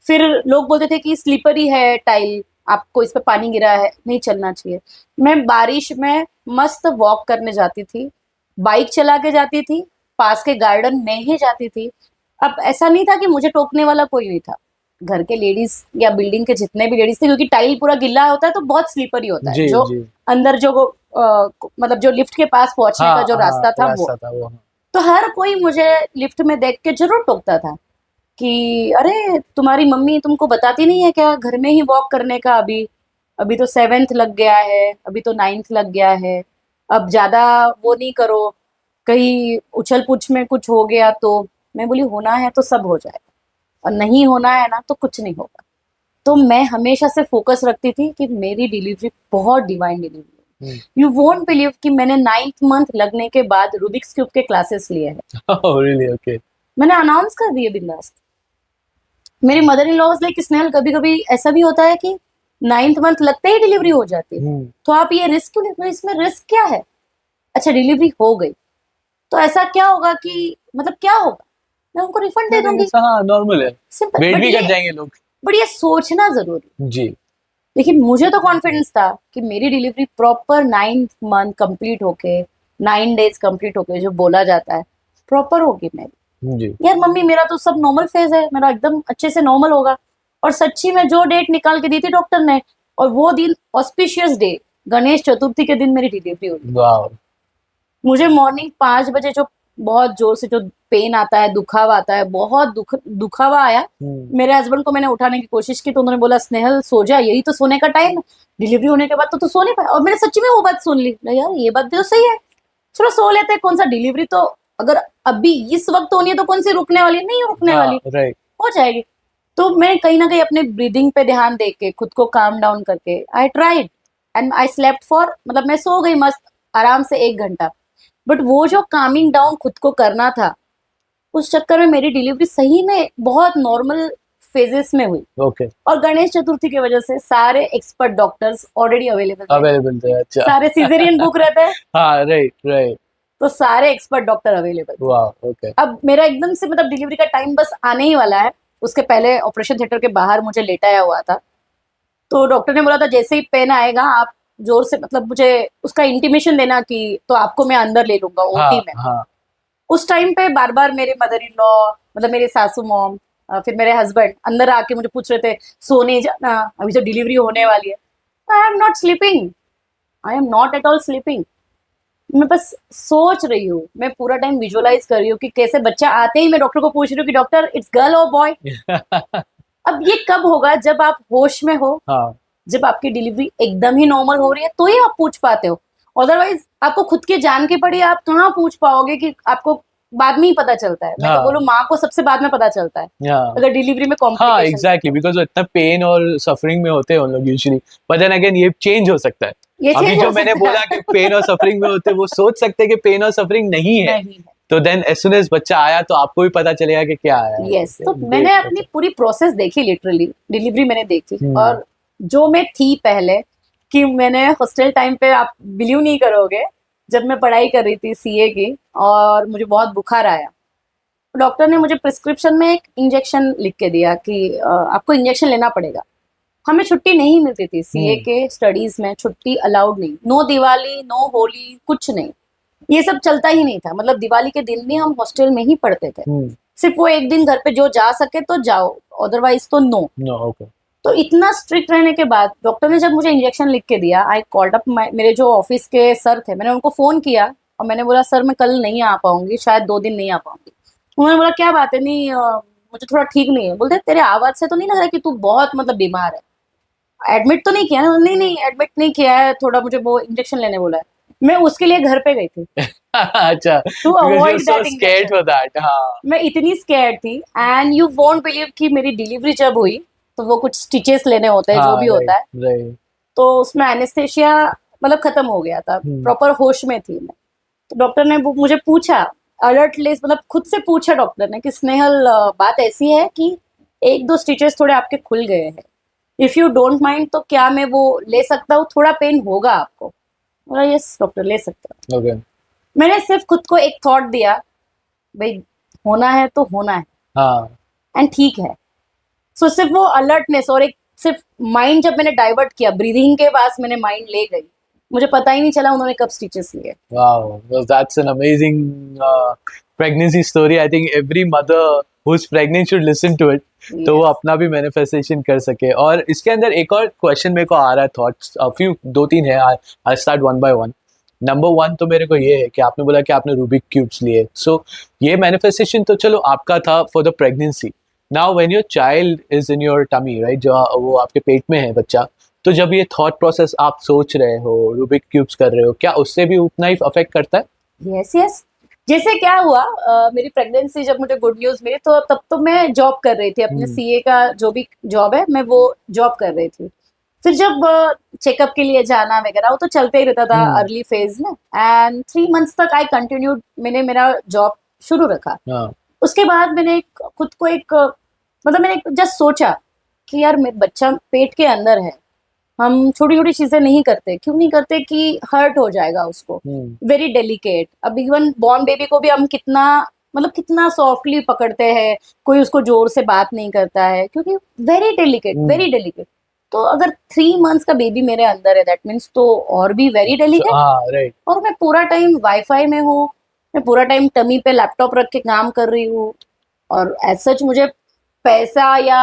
B: फिर लोग बोलते थे कि स्लिपरी है टाइल, आपको इस पे पानी गिरा है, नहीं चलना चाहिए। मैं बारिश में मस्त वॉक करने जाती थी, बाइक चला के जाती थी, पास के गार्डन में ही जाती थी। अब ऐसा नहीं था कि मुझे टोकने वाला कोई नहीं था, घर के लेडीज या बिल्डिंग के जितने भी लेडीज थे, क्योंकि टाइल पूरा गिल्ला होता है तो बहुत स्लिपरी होता है।
A: जी
B: जो
A: जी.
B: अंदर जो मतलब जो लिफ्ट के पास पहुंचने
A: हाँ
B: का जो
A: हाँ,
B: रास्ता था वो,
A: रास्ता था वो. हाँ.
B: तो हर कोई मुझे लिफ्ट में देख के जरूर टोकता था कि अरे तुम्हारी मम्मी तुमको बताती नहीं है क्या घर में ही वॉक करने का? अभी अभी तो 7th लग गया है, अभी तो 9th लग गया है, अब ज्यादा वो नहीं करो, कहीं उछल पूछ में कुछ हो गया तो। मैं बोली होना है तो सब हो जाएगा, और नहीं होना है ना तो कुछ नहीं होगा। तो मैं हमेशा से फोकस रखती थी कि मेरी डिलीवरी बहुत डिवाइन डिलीवरी है। यू वोंट बिलीव कि मैंने 9th मंथ लगने के बाद रूबिक्स क्यूब के क्लासेस लिए हैं।
A: Oh really? Okay.
B: मैंने अनाउंस कर दिए बिंदास। मेरी mother in law was like Snehal, कभी कभी ऐसा भी होता है कि 9th मंथ लगते ही डिलीवरी हो जाती है,
A: हम्म.
B: तो आप ये रिस्क क्यों लेते हो? इसमें रिस्क क्या है? अच्छा डिलीवरी हो गई तो ऐसा क्या होगा कि मतलब क्या होगा? मैं उनको रिफंड दे दूंगी,
A: हाँ, नॉर्मल है.
B: सिंपल।
A: वेट
B: बट
A: भी कर
B: ये
A: जाएंगे लोग.
B: बट ये सोचना जरूरी।
A: जी.
B: लेकिन मुझे तो कॉन्फिडेंस था कि मेरी delivery proper 9th month complete होके, 9 days कंप्लीट होके जो बोला जाता है प्रॉपर होगी मेरी।
A: जी.
B: यार मम्मी मेरा तो सब नॉर्मल फेज है, मेरा एकदम अच्छे से नॉर्मल होगा। और सच्ची में जो डेट निकाल के दी थी डॉक्टर ने, और वो दिन ऑस्पिशियस डे गणेश चतुर्थी के दिन मेरी डिलीवरी हुई।
A: वाह.
B: मुझे मॉर्निंग 5 बजे जो बहुत जोर से जो पेन आता है, दुखावा आता है, बहुत दुखावा आया। मेरे हस्बैंड को मैंने उठाने की कोशिश की तो उन्होंने बोला स्नेहल सो जा, यही तो सोने का टाइम है, डिलीवरी होने के बाद तो तू सो नहीं पाए। और मैंने सच्ची में वो बात सुन ली, नहीं यार ये बात भी तो सही है, चलो सो लेते हैं, कौन सा डिलीवरी तो अगर अभी इस वक्त होनी है तो कौन सी रुकने वाली है? नहीं रुकने वाली,
A: राइट.
B: हो जाएगी। तो मैं कहीं ना कहीं अपने ब्रीदिंग पे ध्यान दे के खुद को काम डाउन करके I tried and I slept for, मतलब मैं सो गई मस्त आराम से 1 घंटा। बट वो जो कामिंग डाउन खुद को करना था, उस चक्कर में मेरी डिलीवरी सही में बहुत नॉर्मल फेजेस में हुई।
A: ओके.
B: और गणेश चतुर्थी की वजह से सारे एक्सपर्ट डॉक्टर्स ऑलरेडी अवेलेबल थे,
A: अवेलेबल थे. अच्छा.
B: सारे सीजरियन बुक रहते हैं
A: हाँ. Right right.
B: तो सारे एक्सपर्ट डॉक्टर अवेलेबल थे।
A: वाह. ओके.
B: अब मेरा एकदम से मतलब डिलीवरी का टाइम बस आने ही वाला है, उसके पहले ऑपरेशन थिएटर के बाहर मुझे लेटाया हुआ था। तो डॉक्टर ने बोला था जैसे ही पेन आएगा आप जोर से मतलब मुझे उसका इंटीमेशन देना कि तो आपको मैं अंदर ले लूंगा ओटी
A: हाँ
B: में।
A: हाँ.
B: उस टाइम पे बार बार मेरे मदर इन लॉ, मतलब मेरे सासू मॉम, फिर मेरे हस्बैंड अंदर आके मुझे पूछ रहे थे, सो नहीं जाना, अभी तो डिलीवरी होने वाली है। I am not sleeping, I am not at all sleeping. मैं बस सोच रही हूँ, मैं पूरा टाइम विजुअलाइज कर रही हूँ कि कैसे बच्चा आते ही मैं डॉक्टर को पूछ रही हूँ कि डॉक्टर इट्स गर्ल और बॉय। अब ये कब होगा, जब आप होश में हो,
A: हाँ
B: जब आपकी डिलीवरी एकदम ही नॉर्मल हो रही है तो ही आप पूछ पाते हो। अदरवाइज आपको खुद के जान के पड़ी, आप कहाँ पूछ पाओगे, कि आपको बाद में ही पता चलता है। मैं तो
A: हाँ
B: बोलूँ माँ को सबसे बाद में पता चलता है,
A: हाँ
B: अगर डिलीवरी में
A: हाँ
B: कॉम्प्लिकेशंस है
A: एग्जैक्टली,
B: तो।
A: बिकॉज इतना पेन और सफरिंग में होते हैं उन लोग यूजुअली, बट देन अगेन ये चेंज हो सकता है।
B: ये
A: अभी
B: चेंज
A: जो
B: हो
A: मैंने
B: सकता
A: बोला
B: है।
A: कि पेन और सफरिंग में होते हैं, वो सोच सकते हैं कि पेन और सफरिंग नहीं है,
B: नहीं है।
A: तो देन एज सुन एज बच्चा आया तो आपको भी पता चलेगा कि क्या आया है।
B: यस, तो
A: Great,
B: मैंने अपनी
A: okay.
B: पूरी प्रोसेस देखी, लिटरली डिलीवरी मैंने देखी।
A: हम्म
B: और जो मैं थी पहले, कि मैंने हॉस्टल टाइम पे, आप बिलीव नहीं करोगे, जब मैं पढ़ाई कर रही थी सीए की और मुझे बहुत बुखार आया, डॉक्टर ने मुझे प्रिस्क्रिप्शन में एक इंजेक्शन लिख के दिया कि आपको इंजेक्शन लेना पड़ेगा। हमें छुट्टी नहीं मिलती थी सीए
A: हम्म
B: के स्टडीज में, छुट्टी अलाउड नहीं, नो दिवाली नो होली कुछ नहीं, ये सब चलता ही नहीं था। मतलब दिवाली के दिन भी हम हॉस्टल में ही पढ़ते थे,
A: हम्म
B: सिर्फ वो एक दिन घर पे जो जा सके तो जाओ, अदरवाइज तो नो।
A: नो ओके
B: तो इतना स्ट्रिक्ट रहने के बाद डॉक्टर ने जब मुझे इंजेक्शन लिख के दिया, आई कॉल्ड अप मेरे जो ऑफिस के सर थे, मैंने उनको फोन किया और मैंने बोला सर मैं कल नहीं आ पाऊंगी, शायद 2 दिन नहीं आ पाऊंगी। उन्होंने बोला क्या बात है, नहीं मुझे थोड़ा ठीक नहीं है। बोलते तेरे आवाज से तो नहीं लग रहा है कि तू बहुत मतलब बीमार है, एडमिट तो नहीं किया ना? नहीं नहीं एडमिट नहीं किया है, थोड़ा मुझे वो इंजेक्शन लेने बोला है। मैं उसके लिए घर पे गई थी,
A: अच्छा,
B: to
A: because you're
B: avoid
A: so
B: that
A: scared
B: injection.
A: for that, हाँ
B: मैं इतनी स्कैर्ड थी, एंड यू वोंट बिलीव कि मेरी डिलीवरी जब हुई तो वो कुछ स्टिचेस लेने होते हैं, जो
A: हाँ
B: भी होता
A: राइट
B: है,
A: राइट
B: तो उसमें एनेस्थेशिया मतलब खत्म हो गया था,
A: हम्म
B: प्रॉपर होश में थी मैं। तो डॉक्टर ने मुझे पूछा, अलर्ट लिस्ट मतलब खुद से पूछा डॉक्टर ने कि स्नेहल बात ऐसी है कि 1-2 स्टिचेस थोड़े आपके खुल गए हैं, इफ यू डोंट माइंड तो क्या मैं वो ले सकता हूँ, थोड़ा पेन होगा आपको? बोला यस डॉक्टर ले सकता हूँ।
A: ओके
B: मैंने सिर्फ खुद को एक थॉट दिया, भाई होना है तो होना है,
A: हाँ
B: एंड ठीक है। सो सिर्फ वो अलर्टनेस और एक सिर्फ माइंड जब मैंने डाइवर्ट किया, ब्रीदिंग के पास मैंने माइंड ले गई, मुझे पता ही नहीं चला उन्होंने कब स्टिचेस लिए।
A: wow, well, that's an amazing pregnancy story. I think every mother who's pregnant should listen to it, तो वो
B: यस
A: अपना भी मैनिफेस्टेशन कर सके। और इसके अंदर एक और क्वेश्चन मेरे को आ रहा है, थॉट्स फ्यू 2-3 है, I start one by one. Number one तो मेरे को ये है कि आपने बोला कि आपने रूबिक क्यूब्स लिए, सो ये मैनिफेस्टेशन तो चलो आपका था for the pregnancy. Now when your child is in your tummy, right, जो वो आपके पेट में है बच्चा, तो जब ये थॉट प्रोसेस आप सोच रहे हो, रूबिक क्यूब्स कर रहे हो, क्या उससे भी उतना ही अफेक्ट करता है?
B: Yes yes. जैसे क्या हुआ, मेरी प्रेगनेंसी जब मुझे गुड न्यूज मिली तो तब तो मैं जॉब कर रही थी, अपने
A: हम्म
B: सीए का जो भी जॉब है मैं वो जॉब कर रही थी। फिर जब चेकअप के लिए जाना वगैरह वो तो चलते ही रहता था
A: हम्म
B: अर्ली फेज में, एंड 3 मंथ्स तक आई कंटिन्यूड, मैंने मेरा जॉब शुरू रखा।
A: हाँ
B: उसके बाद मैंने खुद को एक मतलब मैंने जस्ट सोचा कि यार मेरा बच्चा पेट के अंदर है, हम छोटी छोटी चीजें नहीं करते, क्यों नहीं करते कि हर्ट हो जाएगा उसको, वेरी डेलिकेट। अब इवन बॉर्न बेबी को भी हम कितना मतलब कितना सॉफ्टली पकड़ते हैं, कोई उसको जोर से बात नहीं करता है, क्योंकि वेरी डेलिकेट
A: हम्म
B: वेरी डेलिकेट। तो अगर 3 मंथ्स का बेबी मेरे अंदर है, दैट मीन्स तो और भी वेरी डेलिकेट।
A: हाँ राइट
B: और मैं पूरा टाइम वाईफाई में हूँ, मैं पूरा टाइम टमी पे लैपटॉप रख के काम कर रही हूँ, और एज सच मुझे पैसा या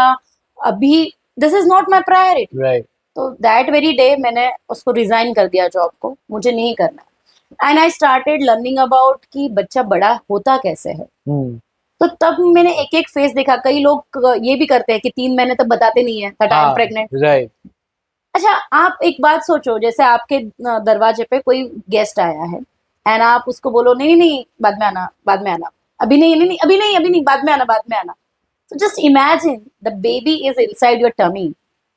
B: अभी this is not my priority.
A: Right
B: तो दैट वेरी डे मैंने उसको रिजाइन कर दिया, जॉब को मुझे नहीं करना। And I started learning about कि बच्चा बड़ा होता कैसे है।
A: हम्म
B: तो तब मैंने एक एक फेस देखा। कई लोग ये भी करते हैं कि 3 महीने तक बताते नहीं है दैट आई एम
A: हाँ
B: प्रेग्नेंट।
A: राइट
B: अच्छा आप एक बात सोचो, जैसे आपके दरवाजे पे कोई गेस्ट आया है, एंड आप उसको बोलो नहीं नहीं बाद में आना बाद में आना, अभी नहीं नहीं नहीं अभी नहीं अभी नहीं बाद में आना बाद में आना। तो just imagine the baby is inside your tummy,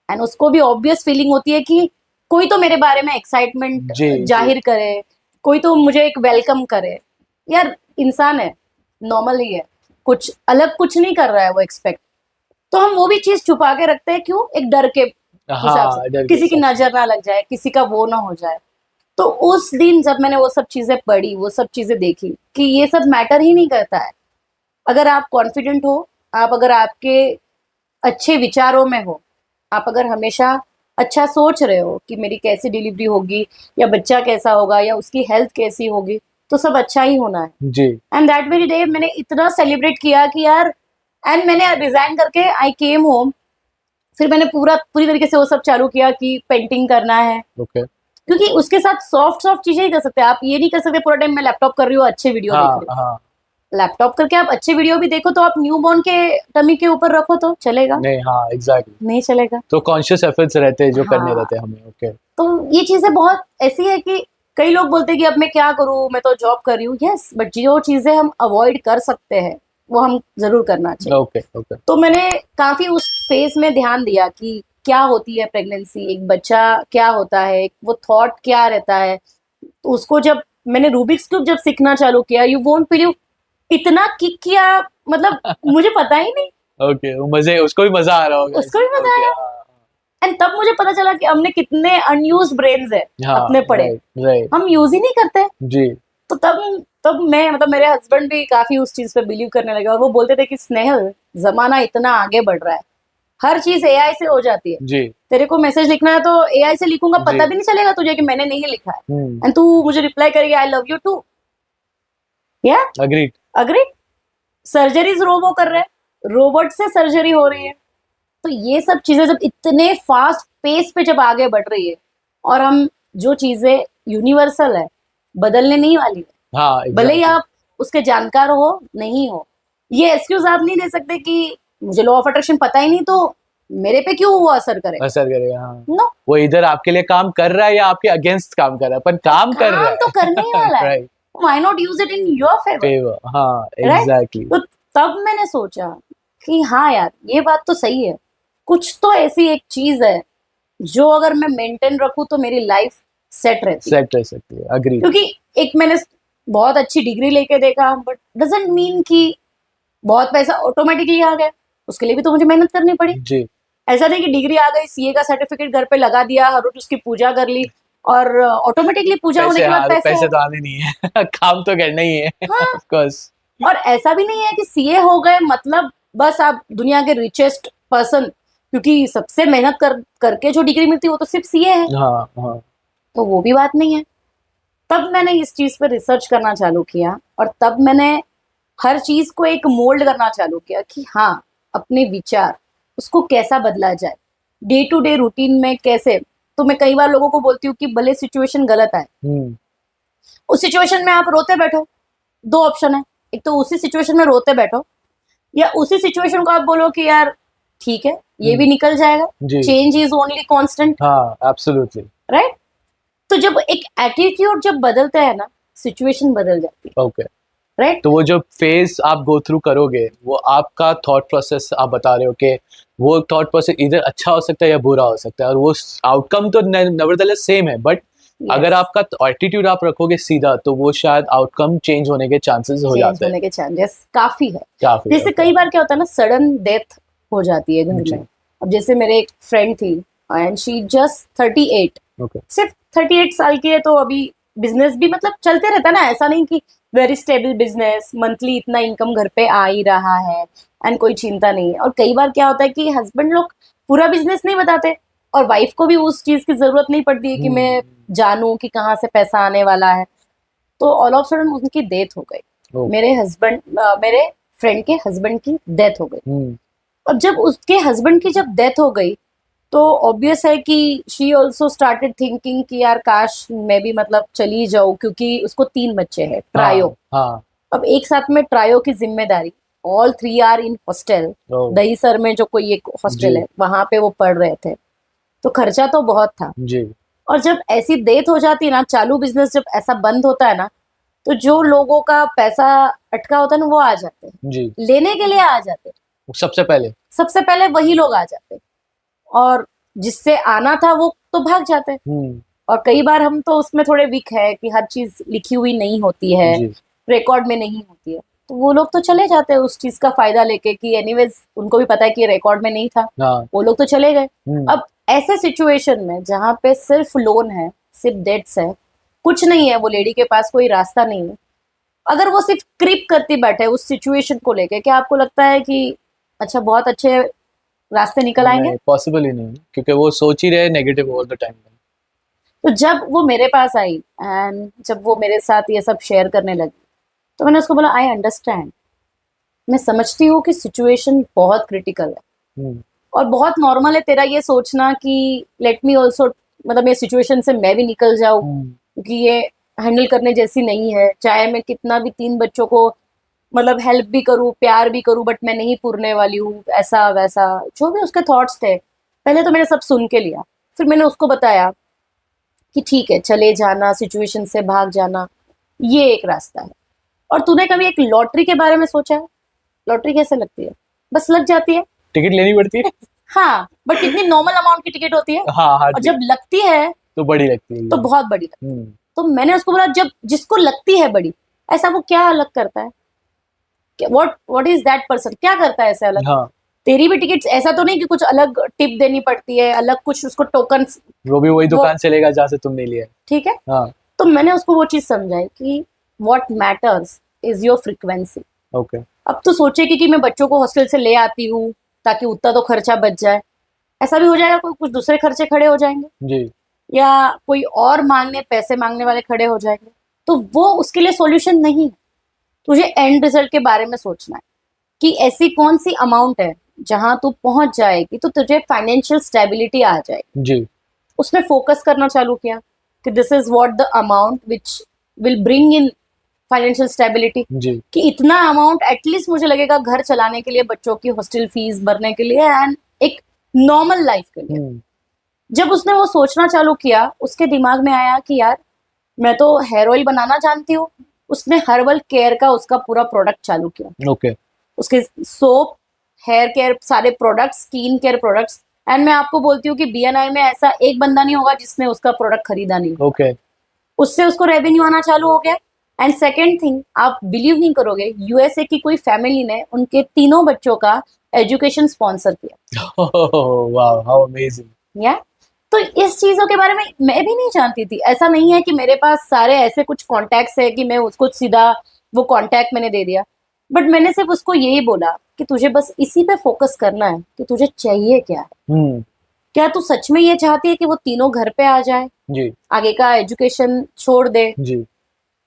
B: and उसको भी ऑब्वियस फीलिंग होती है कि कोई तो मेरे बारे में एक्साइटमेंट
A: जी जी
B: जाहिर करे, कोई तो मुझे एक वेलकम करे। यार इंसान है, नॉर्मल ही है, कुछ अलग कुछ नहीं कर रहा है वो एक्सपेक्ट। तो हम वो भी चीज छुपा के रखते हैं, क्यों? एक डर के हिसाब से,
A: हाँ डर के
B: किसी की
A: हिसाब से
B: नजर ना लग जाए, किसी का वो ना हो जाए। तो उस दिन जब मैंने वो सब चीजें पढ़ी, वो सब चीजें देखी कि ये सब मैटर ही नहीं करता है। अगर आप कॉन्फिडेंट हो, आप अगर आपके अच्छे विचारों में हो, आप अगर हमेशा अच्छा सोच रहे हो कि मेरी कैसी डिलीवरी होगी या बच्चा कैसा होगा या उसकी हेल्थ कैसी होगी, तो सब अच्छा ही होना है।
A: जी
B: एंड दैट वेरी डे मैंने इतना सेलिब्रेट किया कि यार एंड मैंने रिजाइन करके आई केम होम। फिर मैंने पूरी तरीके से वो सब चालू किया कि पेंटिंग करना है,
A: ओके।
B: क्योंकि उसके साथ सॉफ्ट सॉफ्ट चीजें ही कर सकते हैं आप। ये नहीं कर सकते पूरा टाइम मैं लैपटॉप कर रही हूँ अच्छे वीडियो देख
A: हाँ
B: रही हूँ।
A: हाँ।
B: लैपटॉप करके आप अच्छे वीडियो भी देखो तो आप न्यू बॉर्न के टमी के ऊपर रखो तो चलेगा,
A: नहीं, हाँ एग्जैक्टली।
B: नहीं चलेगा।
A: तो कॉन्शियस एफर्ट्स रहते हैं जो करने
B: हाँ,
A: रहते हैं हमें। ओके।
B: तो ये चीजें बहुत ऐसी है कि कई लोग बोलते हैं कि अब मैं क्या करूं, मैं तो जॉब कर रही हूँ। यस, बट जो चीजें हम अवॉइड कर सकते हैं वो हम जरूर करना चाहिए।
A: Okay okay.
B: तो मैंने काफी उस फेज में ध्यान दिया कि क्या होती है प्रेगनेंसी, एक बच्चा क्या होता है, वो थॉट क्या रहता है। तो उसको जब मैंने रूबिक्स क्यूब जब सीखना चालू किया, यू वोंट बिलीव, इतना किक किया, मतलब मुझे पता ही नहीं,
A: ओके, वो मजे, उसको भी मजा आ रहा होगा
B: उसको भी
A: इसमें।
B: मजा
A: ओके।
B: आया। एंड तब मुझे पता चला कि हमने कितने अनयूज ब्रेन्स है
A: हाँ
B: अपने पड़े,
A: राइट राइट।
B: हम यूज ही नहीं करते।
A: जी।
B: तो तब मैं मतलब मेरे हस्बैंड भी काफी उस चीज पे बिलीव करने लगे और वो बोलते थे कि स्नेहल, जमाना इतना आगे बढ़ रहा है, हर चीज एआई से हो जाती है।
A: जी
B: तेरे को मैसेज लिखना है तो एआई से लिखूंगा,
A: जी।
B: पता भी नहीं चलेगा तुझे कि मैंने नहीं लिखा है,
A: हम्म।
B: एंड तू मुझे रिप्लाई करेगी आई लव यू टू। या
A: अग्रीड।
B: अग्री। सर्जरीज रोबो कर रहे हैं, रोबोट से सर्जरी हो रही है। तो ये सब चीजें जब इतने फास्ट पेस पे जब आगे बढ़ रही है, और हम जो चीजें यूनिवर्सल है बदलने नहीं वाली है,
A: हाँ
B: भले ही
A: एग्जैक्टली।
B: आप उसके जानकार हो नहीं हो, ये एक्सक्यूज आप नहीं दे सकते कि मुझे लॉ ऑफ अट्रैक्शन पता ही नहीं तो मेरे पे क्यों वो असर करेगा।
A: असर करेगा, हाँ।
B: नो,
A: वो इधर आपके लिए काम कर रहा है या आपके अगेंस्ट काम कर रहा है, पर काम कर रहा
B: काम तो करने ही
A: है।
B: वाला है,
A: right.
B: Why not use it in your favour,
A: favour, हाँ
B: राइट।
A: एग्जैक्टली।
B: तो तब मैंने सोचा कि हाँ यार, ये बात तो सही है, कुछ तो ऐसी एक चीज है जो अगर मैं मेंटेन रखूं तो मेरी लाइफ सेट रहती है।
A: सेट रह सकती है, अग्रीड।
B: क्योंकि एक मैंने बहुत अच्छी डिग्री लेके देखा, बट डजंट मीन कि बहुत पैसा ऑटोमेटिकली आ गया, उसके लिए भी तो मुझे मेहनत करनी पड़ी।
A: जी।
B: ऐसा नहीं कि डिग्री आ गई, सीए का सर्टिफिकेट घर पे लगा दिया, हर रोज उसकी पूजा कर ली और ऑटोमेटिकली पूजा होने
A: पैसे,
B: के बाद
A: हाँ
B: पैसे
A: पैसे
B: आ
A: तो
B: गए।
A: आने नहीं है। काम तो करना ही है।
B: हाँ,
A: ऑफ कोर्स।
B: और ऐसा भी नहीं है कि सीए हो गए मतलब बस आप दुनिया के रिचेस्ट पर्सन, क्योंकि सबसे मेहनत करके जो डिग्री मिलती है वो तो सिर्फ सीए है,
A: हाँ हाँ।
B: तो वो भी बात नहीं है। तब मैंने इस चीज पर रिसर्च करना चालू किया और तब मैंने हर चीज को एक मोल्ड करना चालू किया कि हाँ, अपने विचार उसको कैसा बदला जाए, डे टू डे रूटीन में कैसे। तो मैं कई बार लोगों को बोलती हूँ कि भले सिचुएशन गलत आए,
A: हम्म।
B: उस सिचुएशन में आप रोते बैठो, दो ऑप्शन है, एक तो उसी सिचुएशन में रोते बैठो, या उसी सिचुएशन को आप बोलो कि यार ठीक है, ये भी निकल जाएगा,
A: जी।
B: चेंज इज ओनली कांस्टेंट,
A: हाँ एब्सोल्युटली।
B: राइट। तो जब एक एटीट्यूड जब बदलता है ना, सिचुएशन बदल जाती है,
A: ओके।
B: राइट।
A: तो वो जो फेज आप गो थ्रू करोगे, वो आपका थॉट प्रोसेस आप बता रहे हो कि वो थॉट प्रोसेस इधर अच्छा हो सकता है या बुरा हो सकता है, और वो आउटकम तो नेवरदलेस सेम है, बट अगर आपका एटीट्यूड आप रखोगे सीधा तो वो शायद आउटकम चेंज होने के चांसेस हो
B: चेंज
A: जाते हैं।
B: होने के चांसेस काफी है।
A: काफी।
B: जैसे
A: ओके।
B: कई बार क्या होता है ना, सडन डेथ हो जाती है घर
A: जी।
B: में। अब जैसे मेरे एक फ्रेंड थी एंड शी जस्ट 38,
A: ओके।
B: सिर्फ 38 साल की है, तो अभी बिजनेस भी मतलब चलते रहता है ना, ऐसा नहीं कि वेरी स्टेबल बिजनेस, मंथली इतना इनकम घर पे आ ही रहा है एंड कोई चिंता नहीं है। और कई बार क्या होता है कि हस्बैंड लोग पूरा बिजनेस नहीं बताते और वाइफ को भी उस चीज की जरूरत नहीं पड़ती है कि मैं जानूं कि कहाँ से पैसा आने वाला है। तो ऑल ऑफ सडन उनकी डेथ हो गई,
A: ओके।
B: मेरे फ्रेंड के हस्बैंड की डेथ हो गई।
A: हम्म।
B: अब जब उसके हस्बैंड की जब डेथ हो गई तो ऑब्वियस है कि शी ऑल्सो स्टार्टेड थिंकिंग कि यार काश मैं भी मतलब चली जाऊं, क्योंकि उसको 3 बच्चे हैं, ट्रायो।
A: हाँ।
B: अब एक साथ में ट्रायो की जिम्मेदारी, ऑल 3 आर इन हॉस्टल,
A: ओह।
B: दहीसर में जो कोई एक हॉस्टल
A: जी
B: है वहां पे वो पढ़ रहे थे, तो खर्चा तो बहुत था।
A: जी
B: और जब ऐसी डेथ हो जाती है ना, चालू बिजनेस जब ऐसा बंद होता है ना, तो जो लोगों का पैसा अटका होता है ना वो आ जाते हैं,
A: जी।
B: लेने के लिए आ जाते हैं,
A: सबसे पहले।
B: सबसे पहले वही लोग आ जाते हैं, और जिससे आना था वो तो भाग जाते हैं। और कई बार हम तो उसमें थोड़े वीक है कि हर चीज लिखी हुई नहीं होती है,
A: जी।
B: रिकॉर्ड में नहीं होती है, तो वो लोग तो चले जाते हैं उस चीज का फायदा लेके कि एनीवेज उनको भी पता है कि रिकॉर्ड में नहीं था,
A: हाँ।
B: वो लोग तो चले गए।
A: हम्म।
B: अब ऐसे सिचुएशन में जहाँ पे सिर्फ लोन है, सिर्फ डेट्स है, कुछ नहीं है, वो लेडी के पास कोई रास्ता नहीं है, अगर वो सिर्फ क्रिप करती बैठे उस सिचुएशन को लेके, क्या आपको लगता है कि अच्छा बहुत अच्छे रास्ते निकल आएंगे?
A: नहीं, पॉसिबल ही नहीं, क्योंकि वो सोच ही रहे नेगेटिव ऑल द टाइम।
B: तो जब वो मेरे पास आई एंड जब वो मेरे साथ ये सब शेयर करने लगी, तो मैंने उसको बोला आई अंडरस्टैंड, मैं समझती हूँ कि सिचुएशन बहुत क्रिटिकल है
A: हम्म,
B: और बहुत नॉर्मल है तेरा ये सोचना कि लेट मी ऑल्सो, मतलब ये सिचुएशन से मैं भी निकल जाऊँ,
A: हम्म,
B: क्योंकि ये हैंडल करने जैसी नहीं है। चाहे मैं कितना भी 3 बच्चों को मतलब हेल्प भी करूँ, प्यार भी करूँ, बट मैं नहीं पुरने वाली हूँ, ऐसा वैसा जो भी उसके थॉट्स थे। पहले तो मैंने सब सुन के लिया, फिर मैंने उसको बताया कि ठीक है, चले जाना, सिचुएशन से भाग जाना, ये एक रास्ता है। और तूने कभी एक लॉटरी के बारे में सोचा है? लॉटरी कैसे लगती है? बस लग जाती है।
A: टिकट लेनी पड़ती है।
B: हाँ, बट कितनी नॉर्मल अमाउंट की टिकट होती है,
A: हाँ,
B: और
A: हार्डली।
B: जब लगती है
A: तो बड़ी लगती है
B: तो
A: ये।
B: बहुत बड़ी लगती है।
A: हम्म,
B: तो मैंने उसको बोला, जब जिसको लगती है बड़ी, ऐसा वो क्या अलग करता है? व्हाट इज दैट पर्सन, क्या करता है ऐसे अलग?
A: हाँ,
B: तेरी भी टिकट ऐसा तो नहीं कि कुछ अलग टिप देनी पड़ती है, अलग कुछ उसको टोकन,
A: वो भी वही
B: वो
A: दुकान से लेगा जहाँ से तुम नहीं लिया है।
B: ठीक है।
A: हाँ,
B: तो मैंने उसको वो चीज समझाई कि what matters is your frequency.
A: Okay.
B: अब तो सोचे कि मैं बच्चों को हॉस्टल से ले आती हूँ ताकि उतना तो खर्चा बच जाए, ऐसा भी हो जाएगा, कोई कुछ दूसरे खर्चे खड़े हो जाएंगे,
A: जी।
B: या कोई और पैसे मांगने वाले खड़े हो जाएंगे, तो वो उसके लिए सॉल्यूशन नहीं है। तुझे एंड रिजल्ट के बारे में सोचना है कि ऐसी कौन सी अमाउंट है जहां तू पहुंच जाएगी तो तुझे फाइनेंशियल स्टेबिलिटी आ जाएगी।
A: जी।
B: उसने फोकस करना चालू किया कि this is what the amount which will bring in financial stability,
A: जी।
B: कि इतना अमाउंट एटलीस्ट मुझे लगेगा घर चलाने के लिए, बच्चों की हॉस्टल फीस भरने के लिए, एंड एक नॉर्मल लाइफ के लिए।
A: हम्म,
B: जब उसने वो सोचना चालू किया, उसके दिमाग में आया कि यार, मैं तो हेयर ऑयल बनाना जानती हूँ। उसने हर्बल केयर का उसका पूरा प्रोडक्ट चालू किया,
A: ओके।
B: उसके सोप, हेयर केयर, सारे products, skin care products. And मैं आपको बोलती हूँ कि बीएनआई में ऐसा एक बंदा नहीं होगा जिसने उसका प्रोडक्ट खरीदा नहीं होगा।
A: ओके।
B: उससे उसको रेवेन्यू आना चालू हो गया। एंड सेकेंड थिंग, आप बिलीव नहीं करोगे, यूएसए की कोई फैमिली ने उनके तीनों बच्चों का एजुकेशन स्पॉन्सर किया।
A: वाह, हाउ अमेजिंग।
B: या तो इस चीजों के बारे में मैं भी नहीं जानती थी। ऐसा नहीं है कि मेरे पास सारे ऐसे कुछ कॉन्टैक्ट्स है कि मैं उसको सीधा वो कॉन्टैक्ट मैंने दे दिया, बट मैंने सिर्फ उसको यही बोला कि तुझे बस इसी पे फोकस करना है कि तुझे चाहिए क्या है।
A: हम्म,
B: क्या तू सच में ये चाहती है कि वो तीनों घर पे आ जाए,
A: जी।
B: आगे का एजुकेशन छोड़ दे,
A: जी।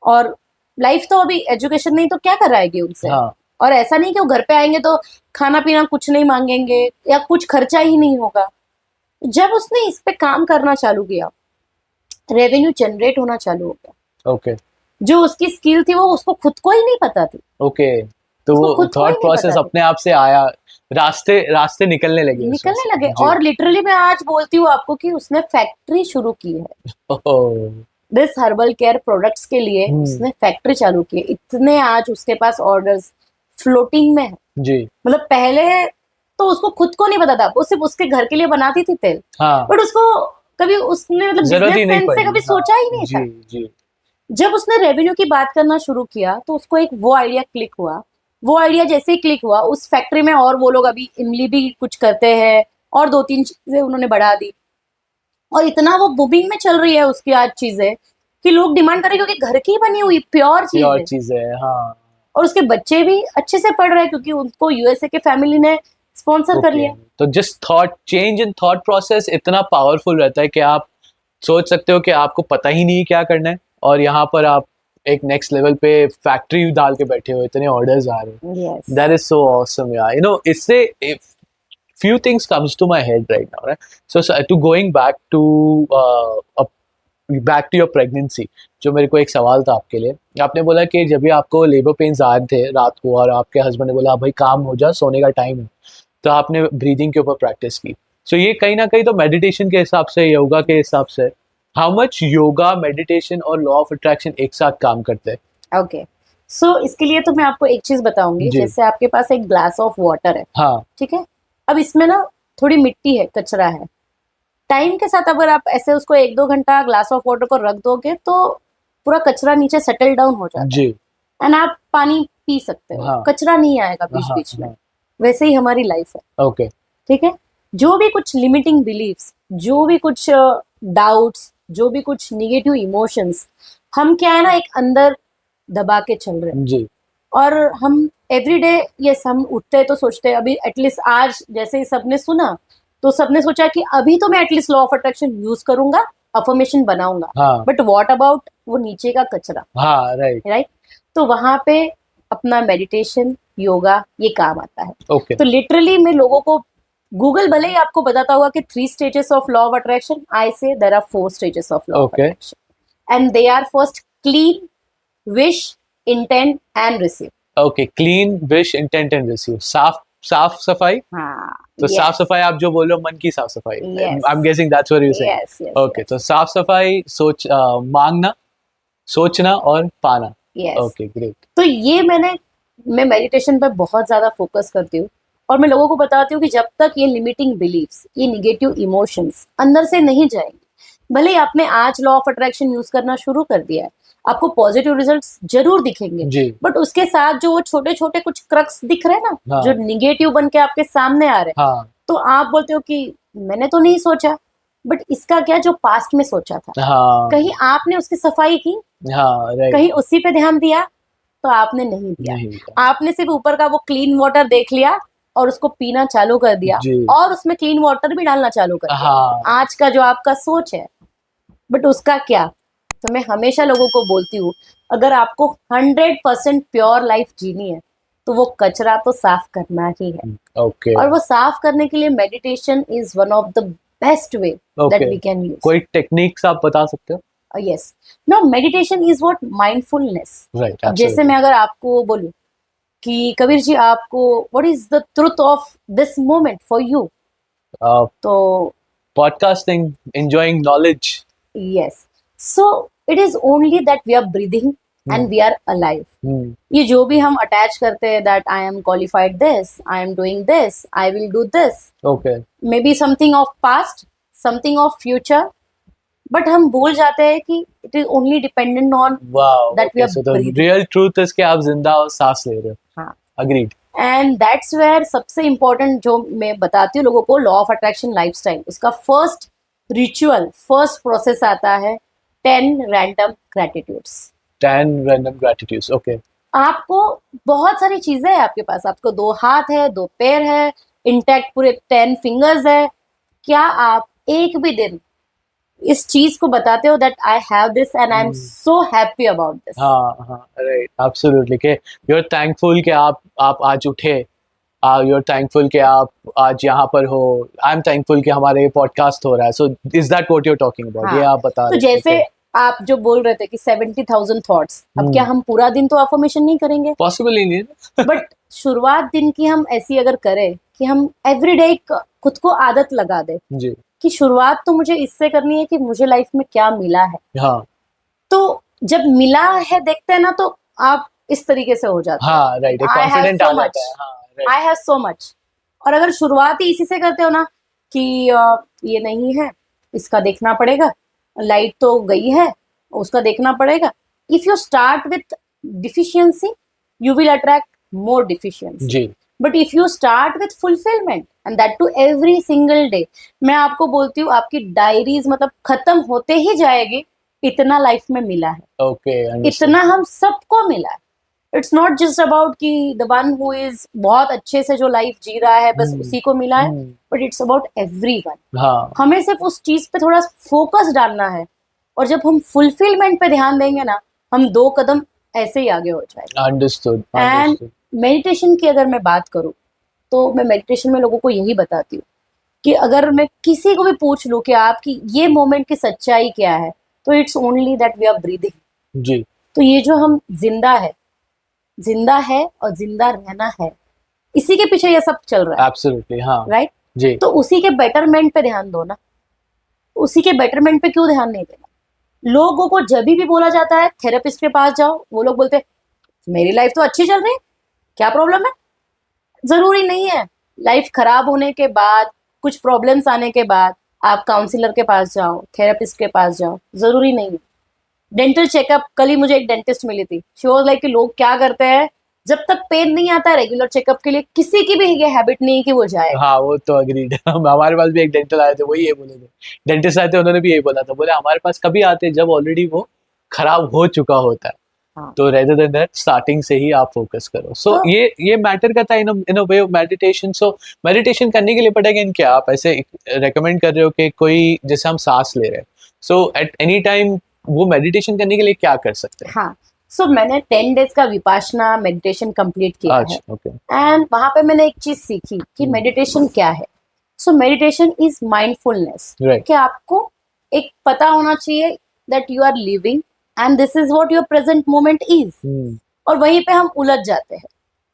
B: और लाइफ तो अभी एजुकेशन नहीं तो क्या कराएगी उनसे?
A: हाँ।
B: और ऐसा नहीं कि वो घर पे आएंगे तो खाना पीना कुछ नहीं मांगेंगे या कुछ खर्चा ही नहीं होगा। जब उसने इस पे काम करना चालू किया, रेवेन्यू जनरेट होना चालू हो गया।
A: ओके।
B: जो उसकी स्किल थी वो उसको खुद को ही नहीं पता थी,
A: ओके। तो
B: उसको
A: वो
B: खुद को ही
A: थॉट
B: नहीं
A: प्रोसेस
B: पता थी,
A: अपने आप से आया। रास्ते रास्ते निकलने लगे उसमें
B: निकलने
A: से।
B: लगे।
A: जी।
B: और लिटरली मैं आज बोलती हूँ आपको कि उसने फैक्ट्री शुरू की है
A: ओह,
B: दिस हर्बल केयर प्रोडक्ट्स के लिए।
A: हम्म,
B: उसने फैक्ट्री चालू की है, इतने आज उसके पास ऑर्डर्स फ्लोटिंग में है।
A: जी।
B: मतलब पहले तो उसको खुद को नहीं पता था, वो सिर्फ उसके घर के लिए बनाती थी तेल,
A: हाँ,
B: बट उसको कभी उसने मतलब
A: जरूरत
B: बिजनेस
A: ही नहीं
B: सेंस से
A: पड़ी।
B: कभी
A: हाँ,
B: सोचा ही नहीं
A: जी।
B: था।
A: जी।
B: जब उसने रेवेन्यू की बात करना शुरू किया तो उसको एक वो आइडिया क्लिक हुआ। वो आइडिया जैसे ही क्लिक हुआ, उस फैक्ट्री में और वो लोग अभी इमली भी कुछ करते हैं, और 2-3 चीजें उन्होंने बढ़ा दी, और इतना वो बूमिंग में चल रही है उसकी आज चीजें कि लोग डिमांड कर रहे हैं, क्योंकि घर की बनी हुई प्योर
A: ये
B: चीज
A: और
B: है।
A: चीज है। हाँ।
B: और उसके बच्चे भी अच्छे से पढ़ रहे हैं क्योंकि उनको यूएसए के फैमिली ने स्पॉन्सर कर
A: ओके।
B: लिया।
A: तो जिस thought change in thought process इतना पावरफुल रहता है कि आप सोच सकते हो कि आपको पता ही नहीं क्या करना है, और यहाँ पर आप एक नेक्स्ट लेवल पे फैक्ट्री डाल के बैठे हो, इतने ऑर्डर्स आ रहे हैं।
B: Yes.
A: That is so awesome यार, इससे few things comes to my head right now, right? So to going back to back to your pregnancy, जो मेरे को एक सवाल था आपके लिए। आपने बोला कि जब भी आपको लेबर पेन्स आ रहे थे रात को, और आपके हस्बैंड ने बोला भाई काम हो जा, सोने का टाइम है, तो आपने ब्रीदिंग के ऊपर प्रैक्टिस की। सो ये कहीं ना कहीं तो मेडिटेशन के हिसाब से, योगा के हिसाब से, हाउ मच योगा, मेडिटेशन और लॉ ऑफ अट्रैक्शन एक साथ काम करते हैं?
B: ओके, सो इसके लिए तो मैं आपको एक चीज बताऊंगी।
A: जी।
B: जैसे आपके पास एक ग्लास ऑफ वाटर है,
A: हाँ।
B: ठीक है। अब इसमें ना थोड़ी मिट्टी है, कचरा है। टाइम के साथ अगर आप ऐसे उसको 1-2 घंटा ग्लास ऑफ वाटर को रख दोगे तो पूरा कचरा नीचे सेटल डाउन हो जाता है,
A: जी।
B: एंड आप पानी पी सकते हो,
A: हाँ।
B: कचरा नहीं आएगा बीच
A: हाँ।
B: बीच में।
A: हाँ।
B: वैसे ही हमारी लाइफ है,
A: ओके।
B: ठीक है। जो भी कुछ लिमिटिंग बिलीव्स, जो भी कुछ डाउट्स, जो भी कुछ निगेटिव इमोशंस, हम क्या है ना एक अंदर दबा के चल रहे हैं।
A: जी।
B: और हम एवरीडे, यस, हम उठते हैं तो सोचते हैं अभी एटलीस्ट आज, जैसे ही सबने सुना तो सबने सोचा कि अभी तो मैं at least law of attraction use करूंगा, अफर्मेशन बनाऊंगा।
A: हाँ।
B: बट व्हाट अबाउट वो नीचे का कचरा,
A: हाँ, राइट।
B: राइट? तो वहां पे अपना मेडिटेशन, योगा ये काम आता है।
A: ओके
B: तो लिटरली मैं लोगों को, गूगल भले ही आपको बताता होगा कि 3 stages of law of attraction, I say there are 4 stages of law of
A: Okay.
B: Attraction and they are first clean, wish, intent and receive.
A: Okay, clean, wish, intent and receive. साफ सफाई।
B: हाँ,
A: तो
B: yes,
A: साफ सफाई आप जो बोलो, मन की साफ सफाई।
B: Yes.
A: I am guessing that's what you से।
B: yes, yes,
A: ओके, तो साफ सफाई, मांगना, सोचना और पाना।
B: yes.
A: Okay, great.
B: तो ये मैं मेडिटेशन पर बहुत ज्यादा फोकस करती हूँ और मैं लोगों को बताती हूँ कि जब तक ये लिमिटिंग बिलीव्स, ये निगेटिव इमोशंस अंदर से नहीं जाएंगे, भले ही आपने आज लॉ ऑफ अट्रैक्शन यूज करना शुरू कर दिया है, आपको पॉजिटिव रिजल्ट्स जरूर दिखेंगे,
A: जी।
B: बट उसके साथ जो वो छोटे छोटे कुछ क्रक्स दिख रहे हैं ना,
A: हाँ।
B: जो निगेटिव बन के आपके सामने आ रहे हैं,
A: हाँ
B: तो आप बोलते हो कि मैंने तो नहीं सोचा, बट इसका क्या जो पास्ट में सोचा था,
A: हाँ
B: कहीं आपने उसकी सफाई की,
A: हाँ, राइट।
B: कहीं उसी पे ध्यान दिया, तो आपने नहीं दिया।
A: नहीं,
B: आपने सिर्फ ऊपर का वो क्लीन वाटर देख लिया और उसको पीना चालू कर दिया
A: जी।
B: और उसमें क्लीन वाटर भी डालना चालू कर दिया।
A: हाँ
B: आज का जो आपका सोच है, बट उसका क्या? तो मैं हमेशा लोगों को बोलती हूँ, अगर आपको 100% प्योर लाइफ जीनी है तो वो कचरा तो साफ करना ही है,
A: ओके।
B: और वो साफ करने के लिए meditation is one of the best way that we can use.
A: कोई टेक्निक्स आप बता सकते हो?
B: Yes, no, meditation is what mindfulness.
A: Right.
B: अब जैसे मैं अगर आपको बोलूं कि कबीर जी, आपको what is the truth of this moment for you, तो
A: podcasting, enjoying knowledge.
B: Yes, so it is only that we are breathing and we are alive. ये जो भी हम अटैच करते हैं, that I am qualified this, I am doing this, I will do this,
A: okay.
B: May be something of past, something of future, but हम भूल जाते हैं कि it is only dependent on
A: wow,
B: that we
A: okay,
B: are
A: so the
B: breathing.
A: Real truth is कि आप जिंदा और सांस ले रहे हो।
B: हाँ,
A: अग्रीड।
B: एंड दैट्स वेयर सबसे इम्पोर्टेंट जो मैं बताती हूँ लोगों को, लॉ ऑफ अट्रैक्शन लाइफस्टाइल, उसका फर्स्ट रिचुअल, फर्स्ट प्रोसेस आता है 10 रैंडम ग्रैटिट्यूड्स।
A: 10 random gratitudes, okay.
B: आपको बहुत सारी चीजें हैं आपके पास, आपको 2 हाथ है, 2 पैर है, इंटैक्ट पूरे 10 फिंगर्स है, क्या आप एक भी दिन इस चीज को बताते हो that I have this and I am so happy about this?
A: हाँ हाँ, राइट, एब्सोल्युटली, कि यू आर थैंकफुल कि आप आज उठे, यू आर थैंकफुल कि आप आज यहाँ पर हो, आई एम थैंकफुल कि हमारे ये पॉडकास्ट हो रहा है। So is that what you are talking about? ये आप बता
B: तो
A: रहे थे।
B: जैसे आप जो बोल रहे थे कि 70,000 थॉट्स, अब क्या हम पूरा दिन तो अफर्मेशन नहीं करेंगे?
A: पॉसिबल ही नहीं है।
B: बट शुरुआत दिन की हम ऐसी अगर करें कि हम एवरीडे खुद को आदत लगा दे
A: जी।
B: कि शुरुआत तो मुझे इससे करनी है कि मुझे लाइफ में क्या मिला है।
A: हाँ
B: तो जब मिला है देखते हैं ना, तो आप इस तरीके से हो जाते हैं,
A: हाँ, राइट, एक
B: I have
A: कॉन्फिडेंट
B: so
A: आ
B: much.
A: जाता है। हाँ, right.
B: I have so much. और अगर शुरुआत ही इसी से करते हो ना कि ये नहीं है, इसका देखना पड़ेगा, लाइट तो गई है, उसका देखना पड़ेगा, if you start with deficiency you will attract more deficiency.
A: जी।
B: But if you start with fulfilment and that too every single day, मैं आपको बोलती हूँ आपकी डायरीज मतलब खत्म होते ही जाएगी, इतना लाइफ में मिला है,
A: ओके,
B: इतना हम सबको मिला है। इट्स नॉट जस्ट अबाउट कि द वन हु इज बहुत अच्छे से जो लाइफ जी रहा है बस उसी को मिला है, बट इट्स अबाउट एवरीवन।
A: हाँ,
B: हमें सिर्फ उस चीज पे थोड़ा फोकस डालना है, और जब हम फुलफिलमेंट पे ध्यान देंगे ना, हम 2 कदम ऐसे ही आगे हो जाएंगे।
A: अंडरस्टूड।
B: एंड मेडिटेशन की अगर मैं बात करूँ तो मैं मेडिटेशन में लोगों को यही बताती हूँ कि अगर मैं किसी को भी पूछ लूँ कि आपकी ये मोमेंट की सच्चाई क्या है, तो it's only that we are breathing.
A: जी।
B: तो ये जो हम जिंदा है और जिंदा रहना है, इसी के पीछे ये सब चल रहा है,
A: एब्सोल्युटली। हाँ,
B: राइट?
A: जी।
B: तो उसी के बेटरमेंट पे ध्यान दो ना, उसी के बेटरमेंट पे क्यों ध्यान नहीं देना? लोगों को जब भी बोला जाता है थेरेपिस्ट के पास जाओ, वो लोग बोलते हैं मेरी लाइफ तो अच्छी चल रही है, क्या प्रॉब्लम है? जरूरी नहीं है, लाइफ खराब होने के बाद, कुछ प्रॉब्लम्स आने के बाद आप काउंसलर के पास जाओ, थेरेपिस्ट के पास जाओ, जरूरी नहीं है। डेंटल चेकअप, कल ही मुझे एक डेंटिस्ट मिली थी, शी वाज लाइक कि लोग क्या करते हैं, जब तक पेन नहीं आता रेगुलर चेकअप के लिए, किसी की भी ये हैबिट नहीं है कि वो जाए।
A: हाँ, वो तो अग्रीड। हमारे पास भी एक डेंटल आए थे, वही ये बोले थे, डेंटिस्ट आए थे, उन्होंने भी यही बोला था, बोले हमारे पास कभी आते जब ऑलरेडी वो खराब हो चुका होता है।
B: हाँ।
A: तो रेदर देन दैट स्टार्टिंग से ही आप फोकस करो। सो ये मैटर करता है in a way of meditation. So meditation करने के लिए पता है क्या आप ऐसे रेकमेंड कर रहे हो कि कोई, जैसे हम सांस ले रहे हैं, सो एट एनी टाइम वो मेडिटेशन करने के लिए क्या कर सकते हैं?
B: हाँ, सो मैंने 10 डेज का विपाशना मेडिटेशन कंप्लीट किया है
A: अच्छा, ओके,
B: एंड वहां पे मैंने एक चीज सीखी कि
A: हम्म।
B: मेडिटेशन क्या है. So meditation is mindfulness.
A: Right,
B: कि आपको एक पता होना चाहिए that you are living and this is what your present moment is. और वहीं पे हम उलझ जाते हैं.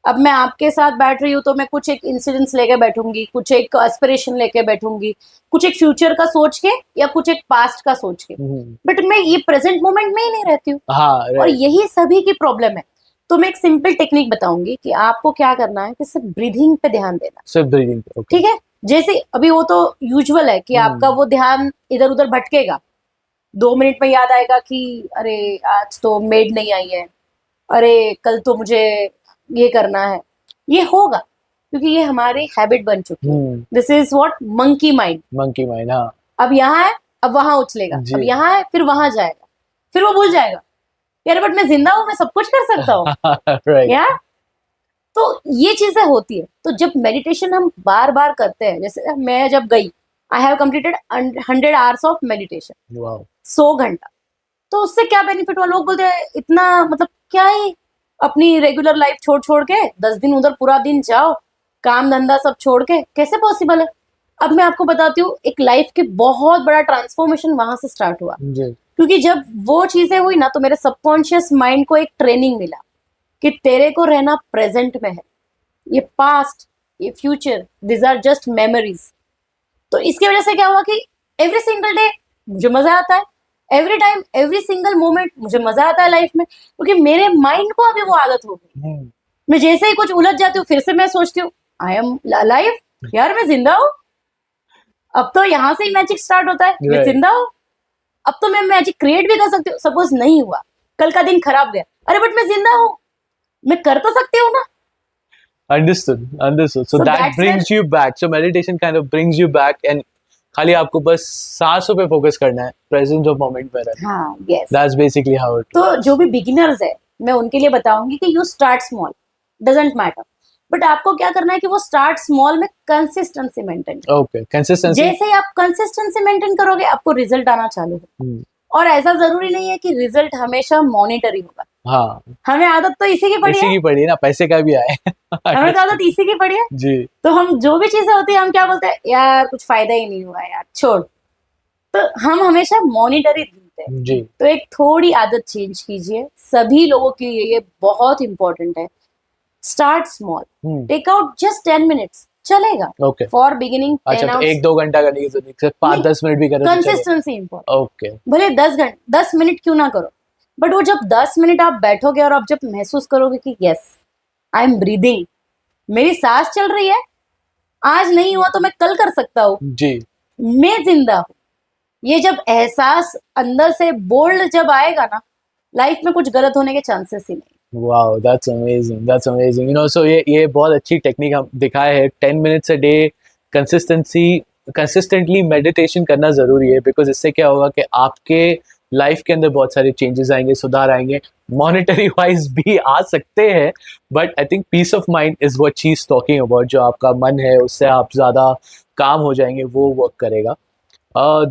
B: अब मैं आपके साथ बैठ रही हूँ तो मैं कुछ एक इंसिडेंट्स लेके बैठूंगी, कुछ एक एस्पिरेशन लेके बैठूंगी, कुछ एक फ्यूचर का सोच के या कुछ एक पास्ट का सोच के, बट मैं ये प्रेजेंट मोमेंट में ही नहीं रहती हूँ.
A: हाँ,
B: और
A: राइट,
B: यही सभी की प्रॉब्लम है. तो मैं एक सिंपल टेक्निक बताऊंगी कि आपको क्या करना है कि सिर्फ ब्रीदिंग पे ध्यान देना.
A: सिर्फ ब्रीदिंग, ओके,
B: ठीक है. जैसे अभी वो तो यूजुअल है कि आपका वो ध्यान इधर उधर भटकेगा. 2 मिनट में याद आएगा कि अरे आज तो मेड नहीं आई है, अरे कल तो मुझे ये करना है. ये होगा क्योंकि ये हमारी हैबिट बन चुकी है. This is what monkey mind.
A: Monkey mind, हाँ,
B: अब यहाँ है, अब वहां उछलेगा,
A: जी.
B: अब यहाँ है, फिर वहां जाएगा, फिर वो भूल जाएगा यार बट मैं जिंदा हूँ, मैं सब कुछ कर सकता हूँ.
A: राइट,
B: या तो ये चीजें होती है. तो जब मेडिटेशन हम बार बार करते हैं, जैसे मैं जब गई, I have completed 100 hours of meditation,
A: wow,
B: 100 घंटा. तो उससे क्या बेनिफिट हुआ? लोग बोलते हैं इतना मतलब क्या ही, अपनी रेगुलर लाइफ छोड़ छोड़ के 10 दिन उधर पूरा दिन जाओ, काम धंधा सब छोड़ के, कैसे पॉसिबल है? अब मैं आपको बताती हूँ, एक लाइफ के बहुत बड़ा ट्रांसफॉर्मेशन वहां से स्टार्ट हुआ.
A: जी,
B: क्योंकि जब वो चीजें हुई ना तो मेरे सबकॉन्शियस माइंड को एक ट्रेनिंग मिला कि तेरे को रहना प्रेजेंट में है. ये पास्ट, ये future, this are just memories. तो इसकी वजह से क्या हुआ कि एवरी सिंगल डे मुझे मजा आता है, every time every single moment मुझे मजा आता है लाइफ में, क्योंकि मेरे माइंड को अभी वो आदत हो गई. मैं जैसे ही कुछ उलझ जाती हूँ फिर से मैं सोचती हूँ आई एम अलाइव, यार मैं जिंदा हूँ. अब तो यहाँ से ही मैजिक स्टार्ट होता है, मैं
A: Right.
B: जिंदा हूँ. अब तो मैं मैजिक क्रिएट भी कर सकती हूँ. सपोज नहीं हुआ, कल का दिन खराब गया, अरे बट मैं जिंदा हूँ, मैं कर तो सकती हूँ ना.
A: understood. So
B: So
A: that
B: that's
A: brings you back. So meditation kind of brings you back, and खाली आपको बस सांसों पे फोकस करना है, प्रेजेंट ऑफ मोमेंट पे रहना है.
B: हाँ, yes.
A: That's basically how it.
B: तो जो भी बिगिनर्स है मैं उनके लिए बताऊंगी कि you start small, doesn't matter, but आपको क्या करना है कि वो स्टार्ट स्मॉल में कंसिस्टेंसी मेंटेन.
A: Okay, consistency.
B: जैसे ही आप कंसिस्टेंसी मेंटेन करोगे आपको रिजल्ट आना चालू हो. और ऐसा जरूरी नहीं है कि रिजल्ट हमेशा मॉनिटरी होगा.
A: हाँ,
B: हमें आदत तो इसी की पड़ी
A: इसी
B: है,
A: की पड़ी है ना, पैसे का भी आए.
B: हमें तो आदत इसी की पड़ी है.
A: जी,
B: तो हम जो भी चीजें होती है हम क्या बोलते हैं, यार कुछ फायदा ही नहीं हुआ यार, छोड़. तो हम हमेशा मॉनिटरी ढूंढते हैं.
A: जी,
B: तो एक थोड़ी आदत चेंज कीजिए. सभी लोगों के लिए ये बहुत इंपॉर्टेंट है. Start small, take out just 10 minutes, चलेगा.
A: ओके.
B: फॉर बिगिनिंग 10
A: अच्छा, तो
B: आवर्स.
A: 1-2 घंटा करने की जरूरत नहीं, सिर्फ 5-10 मिनट भी करो तो चलेगा.
B: Consistency important.
A: ओके,
B: भले 10 मिनट क्यों ना करो, बट वो जब 10 मिनट आप बैठोगे और आप जब महसूस करोगे कि यस आई एम ब्रीदिंग, मेरी सांस चल रही है, आज नहीं हुआ तो मैं कल कर सकता हूँ,
A: जी,
B: मैं जिंदा हूँ. ये जब एहसास अंदर से बोल्ड जब आएगा ना, लाइफ में कुछ गलत होने के चांसेस ही नहीं.
A: wow, that's amazing. You know, so ये बहुत अच्छी टेक्निक हम दिखाए है. 10 minutes a day consistently meditation करना जरूरी है, बिकॉज इससे क्या होगा कि आपके लाइफ के अंदर बहुत सारे चेंजेस आएंगे, सुधार आएंगे, मॉनेटरी वाइज भी आ सकते हैं, but I think peace of mind is what she is talking about. जो आपका मन है उससे आप ज़्यादा काम हो जाएंगे, वो वर्क करेगा.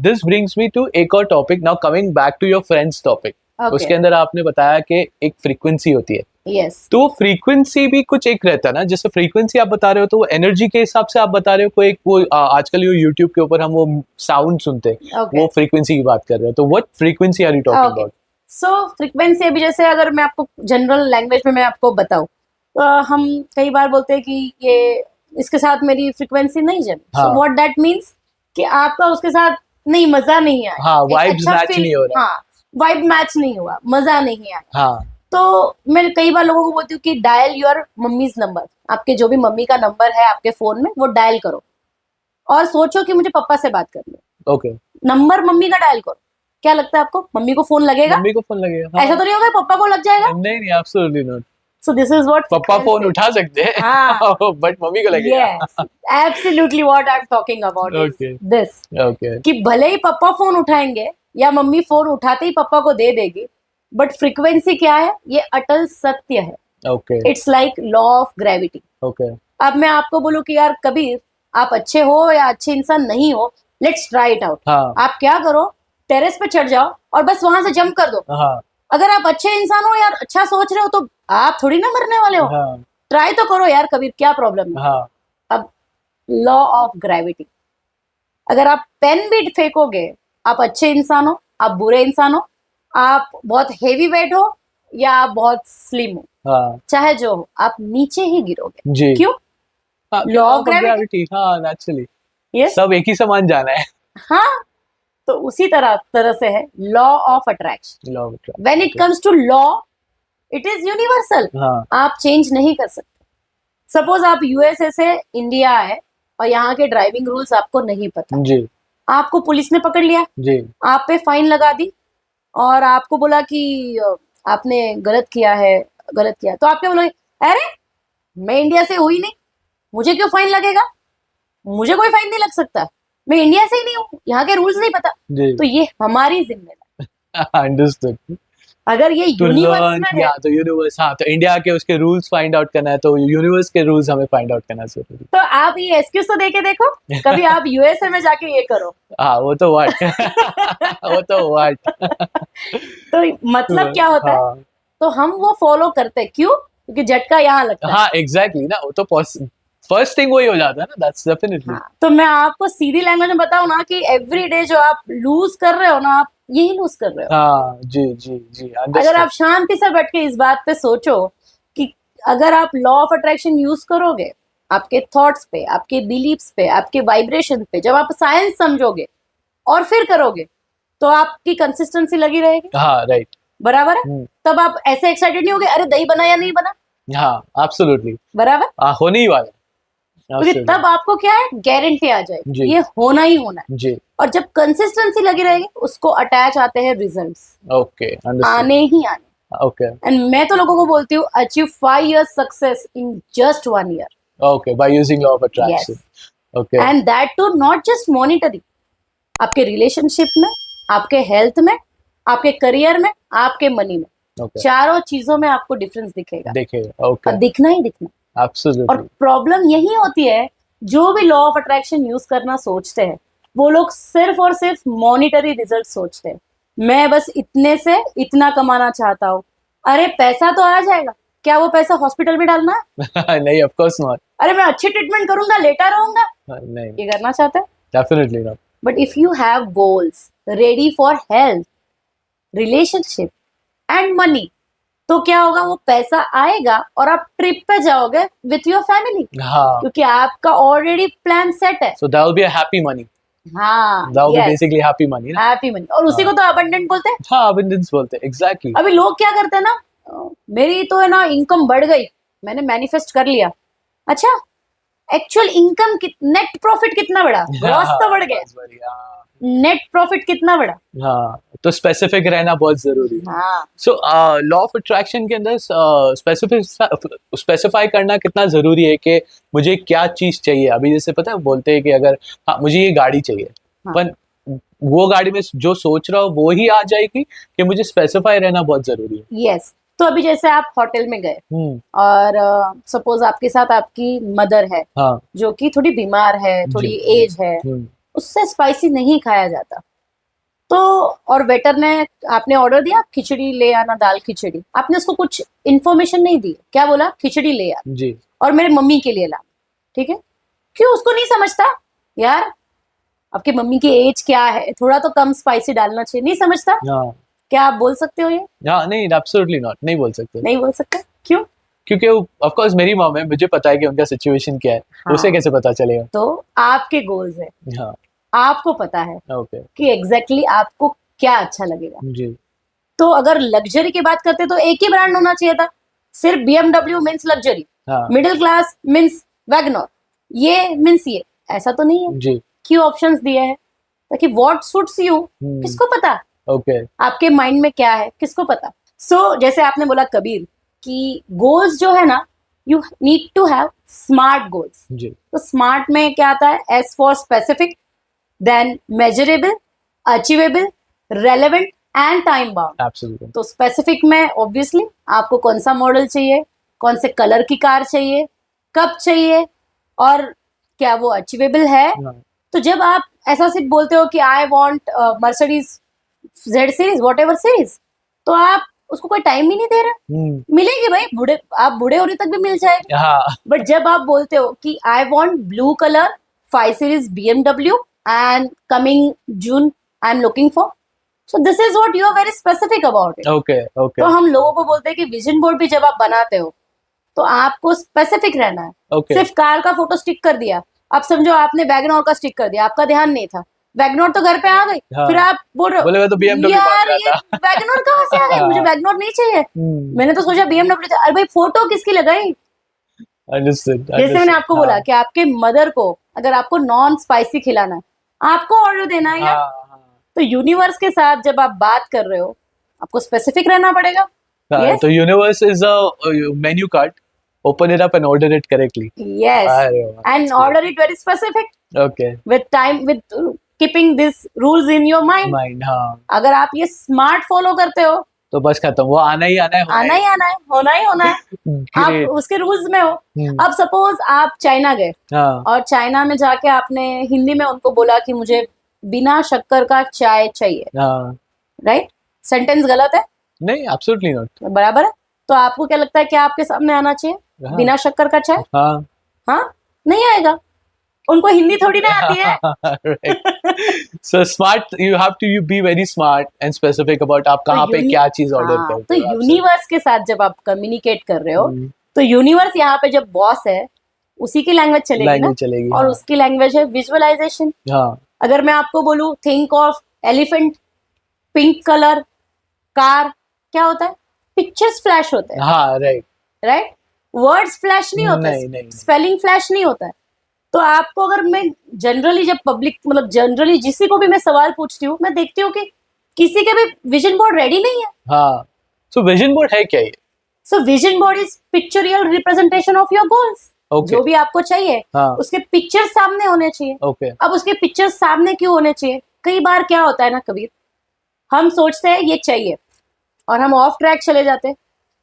A: दिस ब्रिंग्स मी टू एक और topic. Now coming back to your friends topic. उसके अंदर आपने बताया कि एक फ्रीक्वेंसी होती है.
B: यस.
A: तो फ्रीक्वेंसी भी कुछ एक रहता है ना, जैसे फ्रीक्वेंसी आप बता रहे हो तो वो एनर्जी के हिसाब से आप बता रहे हो. कोई एक वो आजकल ये यूट्यूब के ऊपर हम वो साउंड सुनते हैं, वो फ्रीक्वेंसी की बात कर रहे हो. तो what frequency are you talking about?
B: So frequency अभी जैसे अगर मैं आपको जनरल लैंग्वेज में मैं आपको बताऊं तो हम कई बार बोलते हैं कि ये इसके साथ मेरी फ्रीक्वेंसी नहीं जमी. सो व्हाट दैट मीन्स कि आपका उसके साथ नहीं, मजा नहीं आया.
A: हाँ, वाइब्स मैच नहीं हो रहा.
B: हाँ, वाइब मैच नहीं हुआ, मजा नहीं आया.
A: हाँ,
B: तो मैं कई बार लोगों को बोलती हूँ कि डायल योर मम्मीज नंबर. आपके जो भी मम्मी का नंबर है आपके फोन में वो डायल करो और सोचो कि मुझे पापा से बात करनी है.
A: ओके.
B: नंबर मम्मी का डायल करो. क्या लगता है आपको, मम्मी को फोन लगेगा?
A: मम्मी को फोन लगेगा. हाँ.
B: ऐसा तो नहीं होगा पापा को लग जाएगा?
A: नहीं, absolutely not.
B: So this is what
A: पापा फोन उठा सकते हैं,
B: हाँ.
A: बट मम्मी को लगेगा.
B: Yes, absolutely what I am talking about is this.
A: Okay.
B: कि भले ही पापा फोन उठाएंगे या मम्मी फोन उठाते ही पापा को दे देगी, बट फ्रीक्वेंसी क्या है, ये अटल सत्य है.
A: Okay.
B: It's like law of gravity.
A: Okay.
B: अब मैं आपको बोलूं कि यार कबीर आप अच्छे हो या अच्छे इंसान नहीं हो, लेट्स ट्राई इट आउट.
A: हाँ.
B: आप क्या करो, टेरेस पे चढ़ जाओ और बस वहां से जंप कर दो.
A: हाँ.
B: अगर आप अच्छे इंसान हो यार, अच्छा सोच रहे हो, तो आप थोड़ी ना मरने वाले हो।
A: हाँ
B: ट्राई तो करो यार कबीर, क्या प्रॉब्लम है।
A: हाँ
B: अब लॉ ऑफ ग्रेविटी, अगर आप पेन भी फेंकोगे, आप अच्छे इंसान हो, आप बुरे इंसान हो, आप बहुत हेवी वेट हो या आप बहुत स्लिम हो,
A: हाँ
B: चाहे जो हो, आप नीचे ही गिरोगे।
A: जी।
B: क्यों?
A: हाँ
B: लॉ ऑफ ग्रेविटी।
A: ग्रेविटी, हाँ नेचुरली
B: यस।
A: सब एक ही समान जाना है।
B: हाँ, तो उसी तरह तरह से है law of attraction.
A: Law of
B: when it
A: attraction.
B: Comes to law, it is universal.
A: हाँ
B: आप चेंज नहीं कर सकते। सपोज आप यूएसए से इंडिया आए और यहाँ के ड्राइविंग रूल्स आपको नहीं पता,
A: जी
B: आपको पुलिस ने पकड़ लिया,
A: जी
B: आप पे फाइन लगा दी और आपको बोला कि आपने गलत किया है, गलत किया, तो आप क्या बोलोगे? अरे मैं इंडिया से हुई नहीं, मुझे क्यों फाइन लगेगा? मुझे कोई फाइन नहीं लग सकता, मैं इंडिया से ही नहीं हूँ, यहाँ के रूल्स नहीं पता।
A: जी
B: तो ये हमारी जिम्मेदारी।
A: अंडरस्टूड।
B: अगर ये
A: टू
B: यूनिवर्स
A: लर्न,
B: में है,
A: या तो यूनिवर्स, हाँ तो इंडिया के उसके रूल्स फाइंड आउट करना है तो यूनिवर्स के रूल्स हमें फाइंड आउट करना जरूरी
B: तो आप ये एक्सक्यूज तो देके देखो, कभी आप यूएसए में जाके ये करो।
A: है। हाँ वो तो व्हाट वो तो व्हाट
B: तो मतलब क्या होता है?
A: हाँ
B: तो हम वो फॉलो करते हैं, क्यों? क्योंकि झटका यहाँ लगता है।
A: हाँ एग्जैक्टली ना, वो तो फर्स्ट थिंग वही हो जाता है ना, दैट्स डेफिनेटली।
B: हाँ, तो मैं आपको सीधी लैंग्वेज में बताऊं ना कि एवरी डे जो आप लूज कर रहे हो ना, आप यही लूज कर रहे हो।
A: हाँ जी जी जी
B: अगर
A: अंडरस्टूड।
B: आप शांति से बैठ के इस बात पे सोचो कि अगर आप लॉ ऑफ अट्रैक्शन यूज करोगे आपके थॉट्स पे, आपके बिलीव्स पे, आपके वाइब्रेशन पे, जब आप साइंस समझोगे और फिर करोगे, तो आपकी कंसिस्टेंसी लगी रहेगी।
A: हाँ राइट।
B: बराबर है? तब आप ऐसे एक्साइटेड नहीं होगे, अरे दही बना या नहीं बना।
A: हाँ एब्सोल्युटली।
B: बराबर?
A: हाँ होने ही वाला है।
B: क्योंकि
A: Absolutely.
B: तब आपको क्या है, गारंटी आ जाएगी,
A: जी।
B: ये होना ही होना है।
A: जी
B: और जब कंसिस्टेंसी लगी रहेगी, उसको अटैच आते हैं रिजल्ट्स,
A: ओके अंडरस्टूड।
B: आने ही आने।
A: ओके
B: एंड मैं तो लोगों को बोलती हूँ, achieve 5 years success in just 1 year।
A: Okay by using law of attraction.
B: Yes,
A: okay
B: and that too not just monetary, आपके रिलेशनशिप में, आपके हेल्थ में, आपके करियर में, आपके मनी में,
A: ओके
B: चारों चीजों में आपको डिफरेंस दिखेगा।
A: देखिए
B: और
A: ओके
B: दिखना ही दिखना। और
A: एब्सोल्युटली।
B: प्रॉब्लम यही होती है, जो भी लॉ ऑफ अट्रैक्शन यूज करना सोचते हैं, वो लोग सिर्फ और सिर्फ मॉनिटरी रिजल्ट सोचते हैं। मैं बस इतने से इतना कमाना चाहता हूँ। अरे पैसा तो आ जाएगा, क्या वो पैसा हॉस्पिटल में डालना है?
A: नहीं ऑफ कोर्स नॉट।
B: अरे मैं अच्छी ट्रीटमेंट करूंगा, लेटा रहूंगा,
A: नहीं
B: ये करना चाहते हैं।
A: Definitely not.
B: But if you have goals ready for health, relationship and money, तो क्या होगा, वो पैसा आएगा और आप ट्रिप पे जाओगे विथ योर फैमिली,
A: हाँ
B: क्योंकि आपका ऑलरेडी प्लान सेट है।
A: So that will be a happy money.
B: हाँ,
A: that will be
B: yes,
A: basically happy money ना।
B: Happy money. और उसी को तो अबंडेंट बोलते हैं।
A: हाँ अबंडेंस बोलते हैं एग्जैक्टली।
B: अभी लोग क्या करते हैं ना, मेरी तो है ना इनकम बढ़ गई, मैंने मैनिफेस्ट कर लिया। अच्छा, एक्चुअल इनकम नेट प्रॉफिट कितना बढ़ा? ग्रॉस तो बढ़ गया, नेट प्रॉफिट कितना बढ़ा?
A: हाँ तो स्पेसिफिक रहना बहुत जरूरी है।
B: हाँ,
A: सो लॉ ऑफ अट्रैक्शन के अंदर स्पेसिफाई करना कितना जरूरी है कि मुझे क्या चीज चाहिए। अभी जैसे पता है बोलते हैं कि अगर हाँ मुझे ये गाड़ी चाहिए,
B: हाँ।
A: पर वो गाड़ी में जो सोच रहा हूँ वो ही आ जाएगी, कि मुझे स्पेसिफाई रहना बहुत जरूरी है।
B: यस। तो अभी जैसे आप होटल में गए
A: हम्म
B: और सपोज आपके साथ आपकी मदर है,
A: हाँ
B: जो कि थोड़ी बीमार है, थोड़ी
A: जी।
B: एज है, उससे स्पाइसी नहीं खाया जाता। तो और वेटर ने, आपने ऑर्डर दिया खिचड़ी ले आना, दाल खिचड़ी, आपने उसको कुछ इन्फॉर्मेशन नहीं दी, क्या बोला? खिचड़ी ले आ
A: जी
B: और मेरे मम्मी के लिए ला। ठीक है, क्यों? उसको नहीं समझता यार, आपकी मम्मी की एज क्या है, थोड़ा तो कम स्पाइसी डालना चाहिए, नहीं समझता।
A: हाँ
B: क्या आप बोल सकते हो ये?
A: हाँ नहीं एब्सोल्युटली नॉट, नहीं बोल सकते।
B: नहीं बोल सकते, क्यों?
A: क्योंकि ऑफ कोर्स मेरी मॉम है, मुझे पता है कि उनका सिचुएशन क्या है।
B: हाँ।
A: उसे कैसे पता चलेगा।
B: तो आपके गोल्स है,
A: हाँ
B: आपको पता है
A: ओके
B: कि एग्जैक्टली आपको क्या अच्छा लगेगा।
A: जी
B: तो अगर लग्जरी की बात करते तो एक ही ब्रांड होना चाहिए था, सिर्फ BMW मीन्स लग्जरी,
A: हाँ
B: मिडिल क्लास मीन्स वैगनर, ये मीन्स ये, ऐसा तो नहीं है।
A: जी
B: क्यों ऑप्शंस दिए हैं? ताकि व्हाट सूट्स यू, किसको पता
A: ओके
B: आपके माइंड में क्या है, किसको पता। सो जैसे आपने बोला कबीर कि गोल्स जो है ना, you need to have smart goals.
A: जी
B: तो स्मार्ट में क्या आता है? S for specific, then measurable, achievable, relevant and time bound.
A: Absolutely
B: तो स्पेसिफिक में ऑब्वियसली आपको कौन सा मॉडल चाहिए, कौन से कलर की कार चाहिए, कब चाहिए, और क्या वो अचीवेबल है। तो जब आप ऐसा सिर्फ बोलते हो कि I want Mercedes Z series, what ever series, तो आप उसको कोई टाइम ही नहीं दे रहा। मिलेगी भाई, बूढ़े आप बूढ़े होने तक भी मिल जाएगी।
A: हाँ
B: बट जब आप बोलते हो कि I want blue colour 5 series BMW and coming June I am looking for, so this is what you are very specific about it.
A: Okay okay
B: तो हम लोगों को बोलते हैं कि विजन बोर्ड भी जब आप बनाते हो तो आपको स्पेसिफिक रहना है।
A: ओके
B: सिर्फ कार का फोटो स्टिक कर दिया, आप समझो आपने वैगनर का स्टिक कर दिया, आपका ध्यान नहीं था, वैगनर तो घर पे आ गई,
A: हाँ।
B: फिर आप बोल रहे
A: बोले मैं तो
B: हो
A: BMW
B: यार
A: मांग
B: ये
A: रहा था।
B: वैगनर कहाँ से आ गई, मुझे वैगनर नहीं चाहिए, मैंने तो सोचा BMW था। अरे भाई फोटो किसकी लगाई?
A: अंडरस्टूड
B: जैसे मैंने आपको बोला कि आपके मदर को अगर आपको नॉन स्पाइसी खिलाना है, आपको ऑर्डर देना है यार। तो यूनिवर्स के साथ जब आप बात कर रहे हो आपको स्पेसिफिक रहना पड़ेगा। Yes.
A: तो universe is a menu card, open it up and order it correctly.
B: Yes,
A: अरे वाह,
B: and order it very specific
A: okay
B: with time, with keeping these rules in your mind.
A: Mind, हाँ
B: अगर आप ये smart follow करते हो,
A: तो बस खत्म, वो आना ही आना है,
B: आना ही आना है, होना ही होना है, आप
A: ग्रेट।
B: उसके रूल्स में हो। अब सपोज आप चाइना गए
A: हाँ
B: और चाइना में जाके आपने हिंदी में उनको बोला कि मुझे बिना शक्कर का चाय चाहिए,
A: हाँ,
B: राइट? सेंटेंस गलत है?
A: नहीं एब्सोल्युटली नॉट।
B: बराबर है। तो आपको क्या लगता है कि आपके सामने आना चाहिए
A: हाँ।
B: बिना शक्कर का चाय?
A: हाँ
B: हाँ, नहीं आएगा, उनको हिंदी थोड़ी ना आती है।
A: So smart, you have to you be very smart and specific about आप कहाँ पे क्या चीज ऑर्डर
B: हाँ,
A: करते
B: तो
A: हो।
B: यूनिवर्स के साथ जब आप कम्युनिकेट कर रहे हो
A: हम्म।
B: तो यूनिवर्स यहाँ पे जब बॉस है उसी की लैंग्वेज चलेगी ना,
A: लैंग्वेज चलेगी,
B: और
A: हाँ।
B: उसकी लैंग्वेज है विजुअलाइजेशन।
A: हाँ
B: अगर मैं आपको बोलूं think of elephant, pink colour, car, क्या होता है? पिक्चर्स फ्लैश होते हैं,
A: हाँ राइट
B: राइट? वर्ड्स फ्लैश नहीं होते,
A: नहीं।
B: स्पेलिंग फ्लैश नहीं होता है। तो आपको अगर मैं जनरली जब पब्लिक मतलब जनरली जिसी को भी मैं सवाल पूछती हूँ, मैं देखती हूँ कि किसी के भी विजन बोर्ड रेडी नहीं है।
A: हाँ, सो विजन बोर्ड है क्या ये?
B: So vision board is pictorial representation of your goals.
A: Okay.
B: जो भी आपको चाहिए
A: हाँ।
B: उसके पिक्चर्स सामने होने चाहिए।
A: ओके
B: अब उसके पिक्चर्स सामने क्यों होने चाहिए? कई बार क्या होता है ना कबीर, हम सोचते हैं ये चाहिए और हम ऑफ ट्रैक चले जाते हैं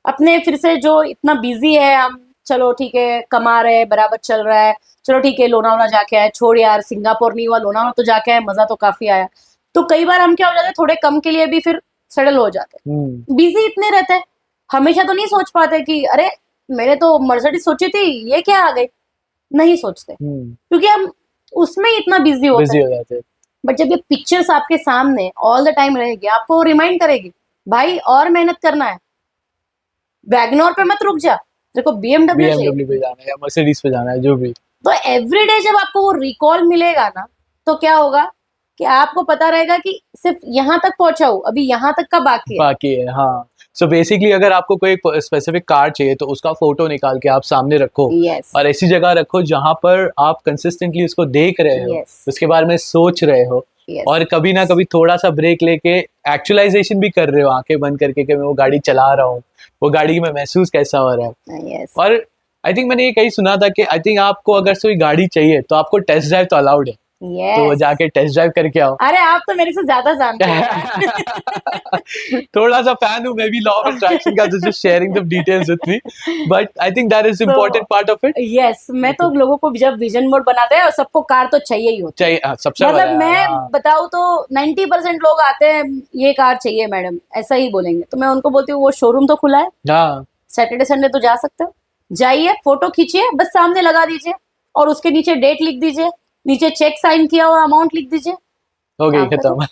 B: अपने, फिर से जो इतना बिजी है हम, चलो ठीक है कमा रहे हैं, बराबर चल रहा है, चलो ठीक है लोनावाला जाके आए, छोड़ यार सिंगापुर नहीं हुआ, लोनावाला तो जाके आए, मजा तो काफी आया। तो कई बार हम क्या हो जाते हैं, थोड़े कम के लिए भी फिर सेटल हो जाते हैं। बिजी इतने रहते हैं, हमेशा तो नहीं सोच पाते कि अरे मैंने तो मर्सिडीज सोची थी, ये क्या आ गई, नहीं सोचते क्योंकि हम उसमें इतना बिजी
A: हो
B: जाते
A: हैं।
B: बट जब ये पिक्चर्स आपके सामने ऑल द टाइम रहेगी, आपको रिमाइंड करेगी भाई और मेहनत करना है, वैगनर पे मत रुक जा, देखो BMW
A: पे जाना है या मर्सिडीज पे जाना है, जो भी।
B: तो एवरीडे जब आपको वो रिकॉल मिलेगा ना, तो क्या होगा कि आपको पता रहेगा कि सिर्फ यहाँ तक पहुंचा हूँ, अभी यहाँ तक का बाकी है।
A: हाँ, सो बेसिकली अगर आपको कोई स्पेसिफिक कार चाहिए तो उसका फोटो निकाल के आप सामने रखो।
B: Yes.
A: और ऐसी जगह रखो जहाँ पर आप कंसिस्टेंटली उसको देख रहे हो।
B: Yes.
A: उसके बारे में सोच रहे हो।
B: Yes.
A: और कभी ना कभी थोड़ा सा ब्रेक लेके एक्चुअलाइजेशन भी कर रहे हो, आंखें बंद करके कि मैं वो गाड़ी चला रहा हूँ, वो गाड़ी में महसूस कैसा हो रहा है।
B: Yes.
A: और आई थिंक मैंने ये कहीं सुना था कि आई थिंक आपको अगर कोई गाड़ी चाहिए तो आपको टेस्ट ड्राइव तो अलाउड है।
B: Yes.
A: तो वो जाके टेस्ट ड्राइव करके आओ।
B: अरे आप तो मेरे से ज्यादा जानते हैं।
A: थोड़ा सा फैन हूँ मैं भी लॉ ऑफ अट्रैक्शन का, just sharing the details with me, but I think that is important part of it.
B: Yes, मैं तो लोगों को जब विजन बोर्ड बनाते हैं और सबको कार तो चाहिए ही होती है,
A: सबसे
B: मतलब मैं बताऊँ तो 90% लोग आते हैं ये कार चाहिए मैडम, ऐसा ही बोलेंगे। तो मैं उनको बोलती हूँ वो शोरूम तो खुला है, सैटरडे संडे तो जा सकते हो, जाइए फोटो खींचिए, बस सामने लगा दीजिए और उसके नीचे डेट लिख दीजिए, नीचे चेक साइन किया हुआ अमाउंट लिख दीजिए,
A: हो गई खत्म।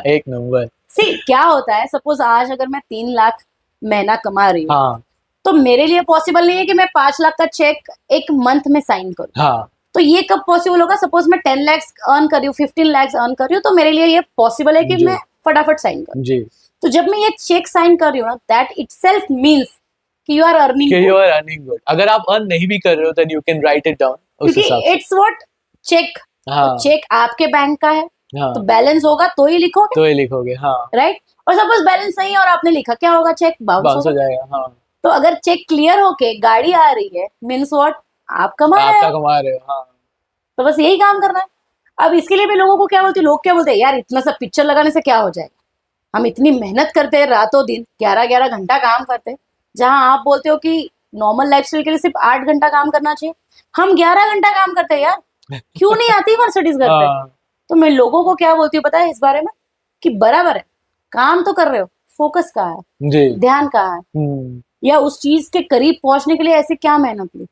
A: एक नंबर।
B: सी क्या होता है, सपोज आज अगर मैं 3 लाख महीना कमा रही हूँ,
A: हाँ।
B: तो मेरे लिए पॉसिबल नहीं है कि मैं 5 लाख का चेक एक मंथ में साइन करूँ।
A: हाँ।
B: तो ये कब पॉसिबल होगा? सपोज मैं 10 लाख अर्न कर रही हूँ, 15 लाख अर्न कर रही हूँ, तो मेरे लिए ये पॉसिबल है कि मैं फटाफट साइन करूँ जी। तो जब मैं ये चेक साइन कर रही हूँ ना, दैट इटसेल्फ मींस कि यू आर अर्निंग गुड।
A: अगर आप अर्न नहीं भी कर रहे हो then you can write it down उस हिसाब से।
B: It's what check. हाँ। चेक आपके बैंक का है। हाँ। तो बैलेंस होगा तो ही लिखोगे। हाँ। राइट। और सपोज बैलेंस नहीं है और आपने लिखा, क्या होगा? चेक बाउंस हो जाएगा। हाँ। तो अगर चेक क्लियर होके गाड़ी आ रही है मींस व्हाट, आप कमा रहे हो। हाँ। तो बस यही काम करना है। अब इसके लिए भी लोगों को क्या बोलते हैं, लोग क्या बोलते हैं, यार इतना सा पिक्चर लगाने से क्या हो जाएगा, हम इतनी मेहनत करते हैं रातों दिन, 11-11 घंटा काम करते हैं, जहां आप बोलते हो कि नॉर्मल लाइफस्टाइल के लिए सिर्फ 8 घंटा काम करना चाहिए, हम 11 घंटा काम करते हैं यार, क्यों नहीं आती मर्सिडीज घर पे? तो मैं लोगों को क्या बोलती हूँ पता है इस बारे में, कि बराबर है, काम तो कर रहे हो, फोकस कहाँ है,
A: जी।
B: ध्यान कहाँ है,
A: हम्म।
B: या उस चीज के करीब पहुंचने के लिए ऐसी क्या मेहनत ली,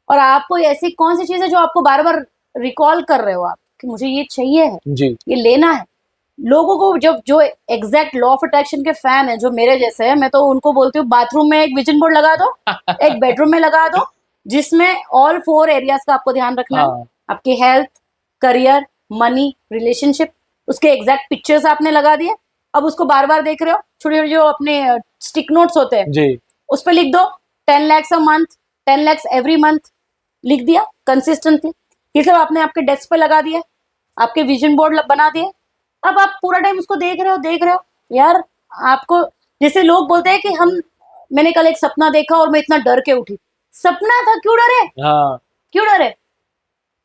B: और आपको ऐसी कौन सी चीज है जो आपको बार बार रिकॉल कर रहे हो आप कि मुझे ये चाहिए है,
A: जी।
B: ये लेना है। लोगों को जब जो एग्जैक्ट लॉ ऑफ अट्रैक्शन के फैन है, जो मेरे जैसे है, मैं तो उनको बोलती हूँ बाथरूम में एक विजन बोर्ड लगा दो, एक बेडरूम में लगा दो, जिसमें ऑल 4 एरियाज का आपको ध्यान रखना है।
A: हाँ।
B: आपकी हेल्थ, करियर, मनी, रिलेशनशिप, उसके एग्जैक्ट पिक्चर्स आपने लगा दिए। अब उसको बार बार देख रहे हो, छोटे छोटे जो अपने स्टिक नोट्स होते हैं
A: जी।
B: उस पर लिख दो 10 lakhs a month, 10 lakhs every month, लिख दिया कंसिस्टेंटली। ये सब आपने आपके डेस्क पे लगा दिया, आपके विजन बोर्ड बना दिए। अब आप पूरा टाइम उसको देख रहे हो यार। आपको जैसे लोग बोलते हैं कि मैंने कल एक सपना देखा और मैं इतना डर के उठी। सपना था, क्यों डरे,
A: हाँ।
B: क्यों डरे?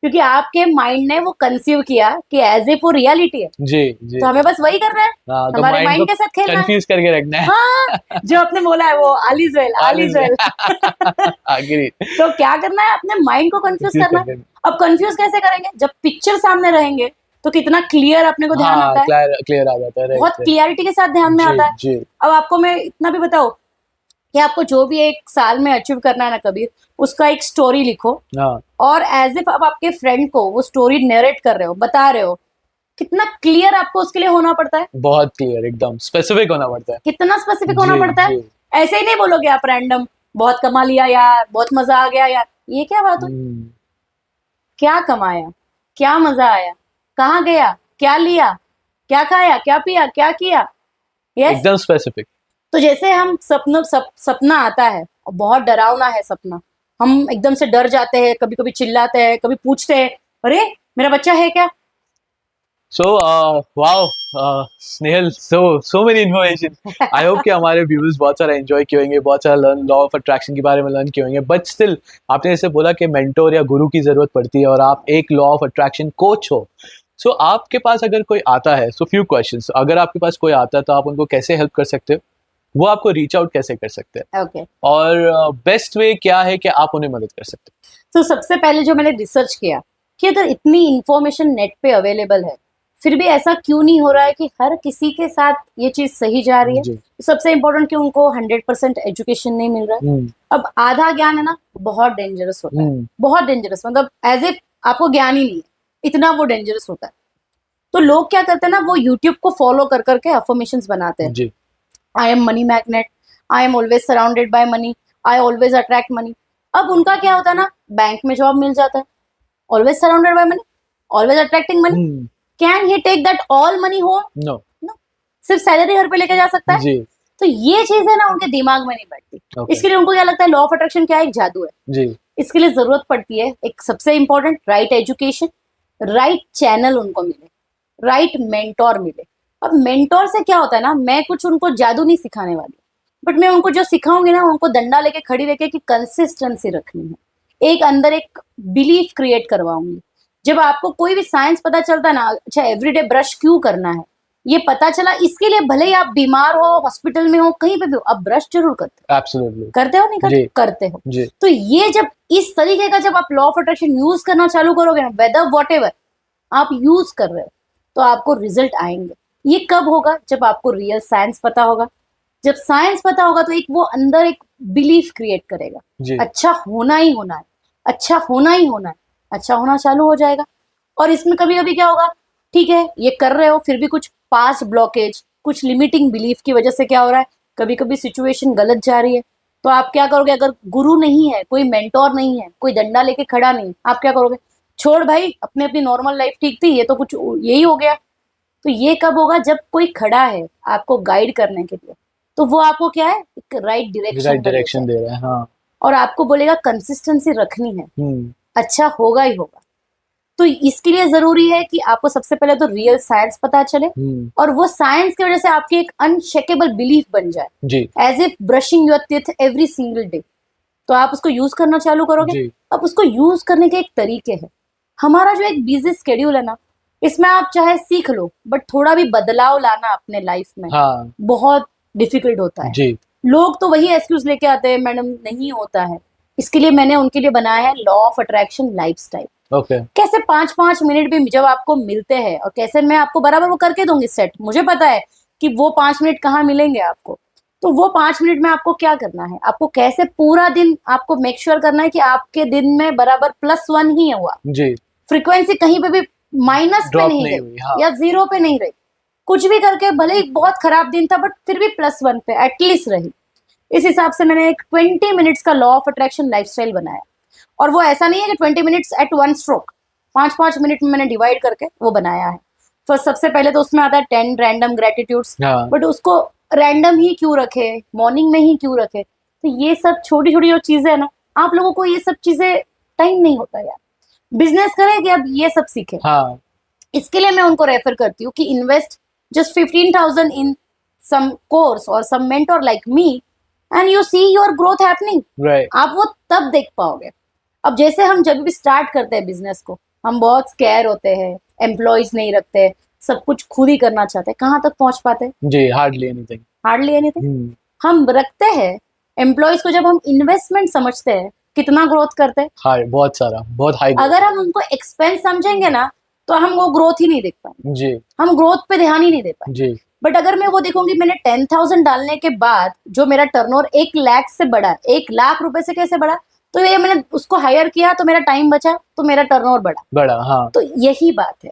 B: क्योंकि आपके माइंड ने वो कंसीव किया कि एज इफ वो रियलिटी है।
A: जी। जी।
B: तो हमें बस वही करना है,
A: हाँ, तो
B: हमारे
A: माइंड
B: माइंड
A: को
B: के साथ खेलना है।
A: कंफ्यूज करके रखना है।
B: हाँ, जो आपने बोला है वो all is well, all is well.
A: आखिरी
B: तो क्या करना है, अपने माइंड को कंफ्यूज
A: कंफ्यूज
B: करना
A: कर
B: है।
A: देना।
B: अब कंफ्यूज कैसे करेंगे, जब पिक्चर सामने रहेंगे तो कितना क्लियर अपने को ध्यान
A: हाँ,
B: आता है,
A: क्लियर आ जाता है।
B: बहुत
A: राइट।
B: क्लियरिटी के साथ ध्यान में
A: जी।
B: आता है।
A: जी।
B: अब आपको मैं इतना भी बताऊं कि आपको जो भी एक साल में अचीव करना है ना कबीर, उसका एक स्टोरी लिखो,
A: हाँ,
B: और एज इफ आप आपके फ्रेंड को वो स्टोरी नरेट कर रहे हो, बता रहे हो। कितना क्लियर आपको उसके लिए होना पड़ता है,
A: बहुत क्लियर, एकदम स्पेसिफिक होना पड़ता है।
B: कितना स्पेसिफिक होना
A: जी।
B: पड़ता है।
A: जी।
B: ऐसे ही नहीं बोलोगे आप रैंडम, बहुत कमा लिया यार, बहुत मजा आ गया यार, ये क्या बात हुई?
A: हम्म।
B: क्या कमाया, क्या मजा आया, कहाँ गया, क्या लिया, क्या खाया, क्या पिया, क्या किया? यस।
A: एकदम स्पेसिफिक।
B: तो जैसे हम सपना आता है और बहुत डरावना है सपना, हम एकदम से डर जाते हैं, कभी कभी चिल्लाते हैं, कभी पूछते हैं अरे मेरा बच्चा है क्या?
A: So wow, Snehal, so many information. I hope कि हमारे व्यूअर्स बहुत सारा एंजॉय किए होंगे, बहुत सारा लर्न लॉ ऑफ अट्रैक्शन के बारे में लर्न किए होंगे। बट स्टिल आपने जैसे बोला कि मेंटोर या गुरु की जरूरत पड़ती है, और आप एक लॉ ऑफ अट्रैक्शन कोच हो। सो आपके पास अगर कोई आता है, सो फ्यू क्वेश्चंस, अगर आपके पास कोई आता है तो आप उनको कैसे हेल्प कर सकते हो, वो आपको रीच आउट कैसे कर सकते हैं,
B: ओके।
A: और बेस्ट वे क्या है कि आप उन्हें मदद कर सकते
B: तो सबसे पहले जो मैंने रिसर्च किया कि अगर इतनी इंफॉर्मेशन नेट पे अवेलेबल है, फिर भी ऐसा क्यों नहीं हो रहा है कि हर किसी के साथ ये चीज सही जा रही है?
A: जी।
B: तो सबसे इम्पोर्टेंट कि उनको 100% एजुकेशन नहीं मिल रहा है। अब आधा ज्ञान है ना, बहुत डेंजरस होता है, बहुत डेंजरस, मतलब एज इफ आपको ज्ञान ही नहीं है, इतना वो डेंजरस होता है। तो लोग क्या करते हैं ना, वो यूट्यूब को फॉलो कर करके अफर्मेशंस बनाते हैं।
A: जी।
B: I am money magnet, I am always surrounded by money, I always attract money. अब उनका क्या होता है ना, बैंक में जॉब मिल जाता है, always surrounded by money, always attracting money. Can he take that all money home?
A: No.
B: No, सिर्फ सैलरी घर पे लेके जा सकता है।
A: जी।
B: तो ये चीज है ना, उनके दिमाग में नहीं बैठती।
A: Okay.
B: इसके लिए उनको क्या लगता है, लॉ ऑफ अट्रैक्शन क्या है, एक जादू है।
A: जी।
B: इसके लिए जरूरत पड़ती है एक सबसे important, right education, right channel उनको मिले, राइट मेंटोर मिले। अब मेंटोर से क्या होता है ना, मैं कुछ उनको जादू नहीं सिखाने वाली, बट मैं उनको जो सिखाऊंगी ना, उनको डंडा लेके खड़ी लेके कि कंसिस्टेंसी रखनी है, एक अंदर एक बिलीफ क्रिएट करवाऊंगी। जब आपको कोई भी साइंस पता चलता है ना, अच्छा एवरीडे ब्रश क्यों करना है, ये पता चला, इसके लिए भले ही आप बीमार हो, हॉस्पिटल में हो, कहीं पे भी हो, आप ब्रश जरूर करते हो।
A: एब्सोल्युटली।
B: करते हो नहीं करते?
A: जी।
B: करते हो।
A: जी।
B: तो ये जब इस तरीके का जब आप लॉ ऑफ अट्रैक्शन यूज करना चालू करोगे ना, वेदर वॉट एवर आप यूज कर रहे हो, तो आपको रिजल्ट आएंगे। ये कब होगा, जब आपको रियल साइंस पता होगा। जब साइंस पता होगा तो एक वो अंदर एक बिलीफ क्रिएट करेगा,
A: जी।
B: अच्छा होना ही होना है, अच्छा होना ही होना है, अच्छा होना चालू हो जाएगा। और इसमें कभी कभी क्या होगा, ठीक है ये कर रहे हो, फिर भी कुछ पास्ट ब्लॉकेज, कुछ लिमिटिंग बिलीफ की वजह से क्या हो रहा है, कभी कभी सिचुएशन गलत जा रही है। तो आप क्या करोगे, अगर गुरु नहीं है, कोई मेंटोर नहीं है, कोई डंडा लेके खड़ा नहीं, आप क्या करोगे, छोड़ भाई, अपने अपनी नॉर्मल लाइफ ठीक थी, ये तो कुछ यही हो गया। तो ये कब होगा, जब कोई खड़ा है आपको गाइड करने के लिए, तो वो आपको क्या है, एक राइट डायरेक्शन
A: दे रहा है। हाँ।
B: और आपको बोलेगा कंसिस्टेंसी रखनी है, अच्छा होगा ही होगा। तो इसके लिए जरूरी है कि आपको सबसे पहले तो रियल साइंस पता चले, और वो साइंस की वजह से आपकी एक अनशेकेबल बिलीफ बन जाए,
A: जी।
B: As if brushing your teeth every single day. तो आप उसको यूज करना चालू करोगे।
A: जी।
B: अब उसको यूज करने के एक तरीके हैं। हमारा जो एक बिजी स्केड्यूल है ना, इसमें आप चाहे सीख लो, बट थोड़ा भी बदलाव लाना अपने लाइफ में
A: हाँ।
B: बहुत डिफिकल्ट होता है।
A: जी।
B: लोग तो वही एक्सक्यूज लेके आते हैं, मैडम नहीं होता है। इसके लिए मैंने उनके लिए बनाया है law of attraction lifestyle.
A: Okay.
B: कैसे 5-5 मिनट भी जब आपको मिलते हैं, और कैसे मैं आपको बराबर वो करके दूंगी सेट। मुझे पता है कि वो 5 मिनट कहाँ मिलेंगे आपको। तो वो 5 मिनट में आपको क्या करना है, आपको कैसे पूरा दिन आपको मेक श्योर करना है कि आपके दिन में बराबर +1 ही हुआ,
A: जी,
B: फ्रीक्वेंसी कहीं पे भी माइनस पे
A: ड्रॉप
B: नहीं
A: नहीं
B: गई
A: हुई, हाँ,
B: या 0 पे नहीं रही। कुछ भी करके भले ही बहुत खराब दिन था बट फिर भी +1 पे एटलीस्ट रही। इस हिसाब से मैंने एक 20 मिनट्स का लॉ ऑफ अट्रैक्शन लाइफस्टाइल बनाया। और वो ऐसा नहीं है कि 20 minutes at one stroke, 5-5 minute में मैंने डिवाइड करके वो बनाया है। तो सबसे पहले तो उसमें आता है 10 रैंडम ग्रेटिट्यूड्स,
A: हाँ,
B: बट उसको रैंडम ही क्यों रखे, मॉर्निंग में ही क्यों रखे। तो ये सब छोटी छोटी जो चीजें है ना, आप लोगों को ये सब चीजें टाइम नहीं होता यार, बिजनेस करें कि अब ये सब सीखें।
A: हाँ,
B: इसके लिए मैं उनको रेफर करती हूँ कि invest just 15,000 in some course और some mentor like me and you see your growth happening.
A: Right,
B: आप वो तब देख पाओगे। अब जैसे हम जब भी स्टार्ट करते हैं बिजनेस को, हम बहुत स्कैर होते हैं, एम्प्लॉयज नहीं रखते, सब कुछ खुद ही करना चाहते हैं, कहाँ तक पहुंच पाते हैं?
A: जी, हार्डली एनीथिंग,
B: हार्डली एनीथिंग। हम रखते हैं एम्प्लॉयज को, जब हम इन्वेस्टमेंट समझते हैं कितना ग्रोथ करते हैं।
A: हाँ, बहुत सारा, बहुत हाई,
B: अगर हम उनको एक्सपेंस समझेंगे ना तो हम वो ग्रोथ ही नहीं देख पाएंगे,
A: जी,
B: हम ग्रोथ पे ध्यान ही नहीं दे पाएंगे।
A: जी,
B: बट अगर मैं वो देखूंगी मैंने 10,000 डालने के बाद जो मेरा टर्नओवर 1 लाख से बढ़ा, 1 लाख रुपए से कैसे बढ़ा, तो ये मैंने उसको हायर किया तो मेरा टाइम बचा तो मेरा टर्नओवर बढ़ा।
A: बड़ा, हाँ,
B: तो यही बात है।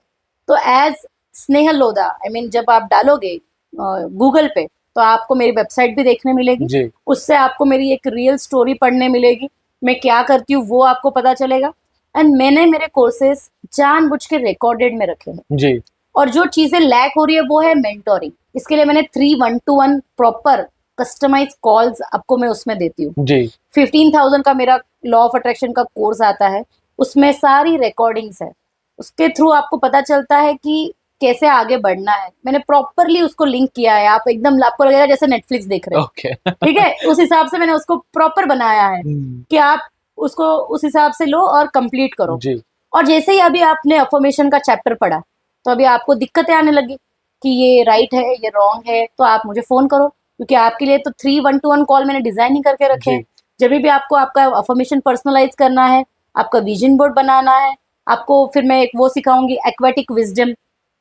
B: तो as Snehal Lodha, I mean जब आप डालोगे गूगल पे तो आपको मेरी वेबसाइट भी देखने मिलेगी,
A: जी,
B: उससे आपको मेरी एक रियल स्टोरी पढ़ने मिलेगी, मैं क्या करती हूँ वो आपको पता चलेगा। एंड मैंने मेरे कोर्सेज जानबूझ के रिकॉर्डेड में रखे हैं।
A: जी,
B: और जो चीजें लैक हो रही है वो है मेंटोरिंग। इसके लिए मैंने 3 1-to-1 प्रॉपर कस्टमाइज कॉल्स आपको मैं उसमें देती हूँ।
A: जी,
B: 15,000 का मेरा लॉ ऑफ अट्रैक्शन का कोर्स आता है, उसमें सारी रिकॉर्डिंग्स है, उसके थ्रू आपको पता चलता है कि कैसे आगे बढ़ना है। मैंने प्रॉपरली उसको लिंक किया है, आप एकदम आपको लगेगा जैसे नेटफ्लिक्स देख रहे हैं,
A: ओके,
B: ठीक है, उस हिसाब से मैंने उसको प्रॉपर बनाया है कि आप उसको उस हिसाब से लो और कंप्लीट करो।
A: जी,
B: और जैसे ही अभी आपने अफर्मेशन का चैप्टर पढ़ा तो अभी आपको दिक्कतें आने लगी कि ये राइट है ये रॉन्ग है, तो आप मुझे फोन करो, क्योंकि आपके लिए तो 3 1-to-1 कॉल मैंने डिजाइन ही करके रखे हैं।
A: जी,
B: जब भी आपको आपका अफर्मेशन पर्सनलाइज करना है, आपका विजन बोर्ड बनाना है, आपको फिर मैं एक वो सिखाऊंगी एक्वेटिक विजडम,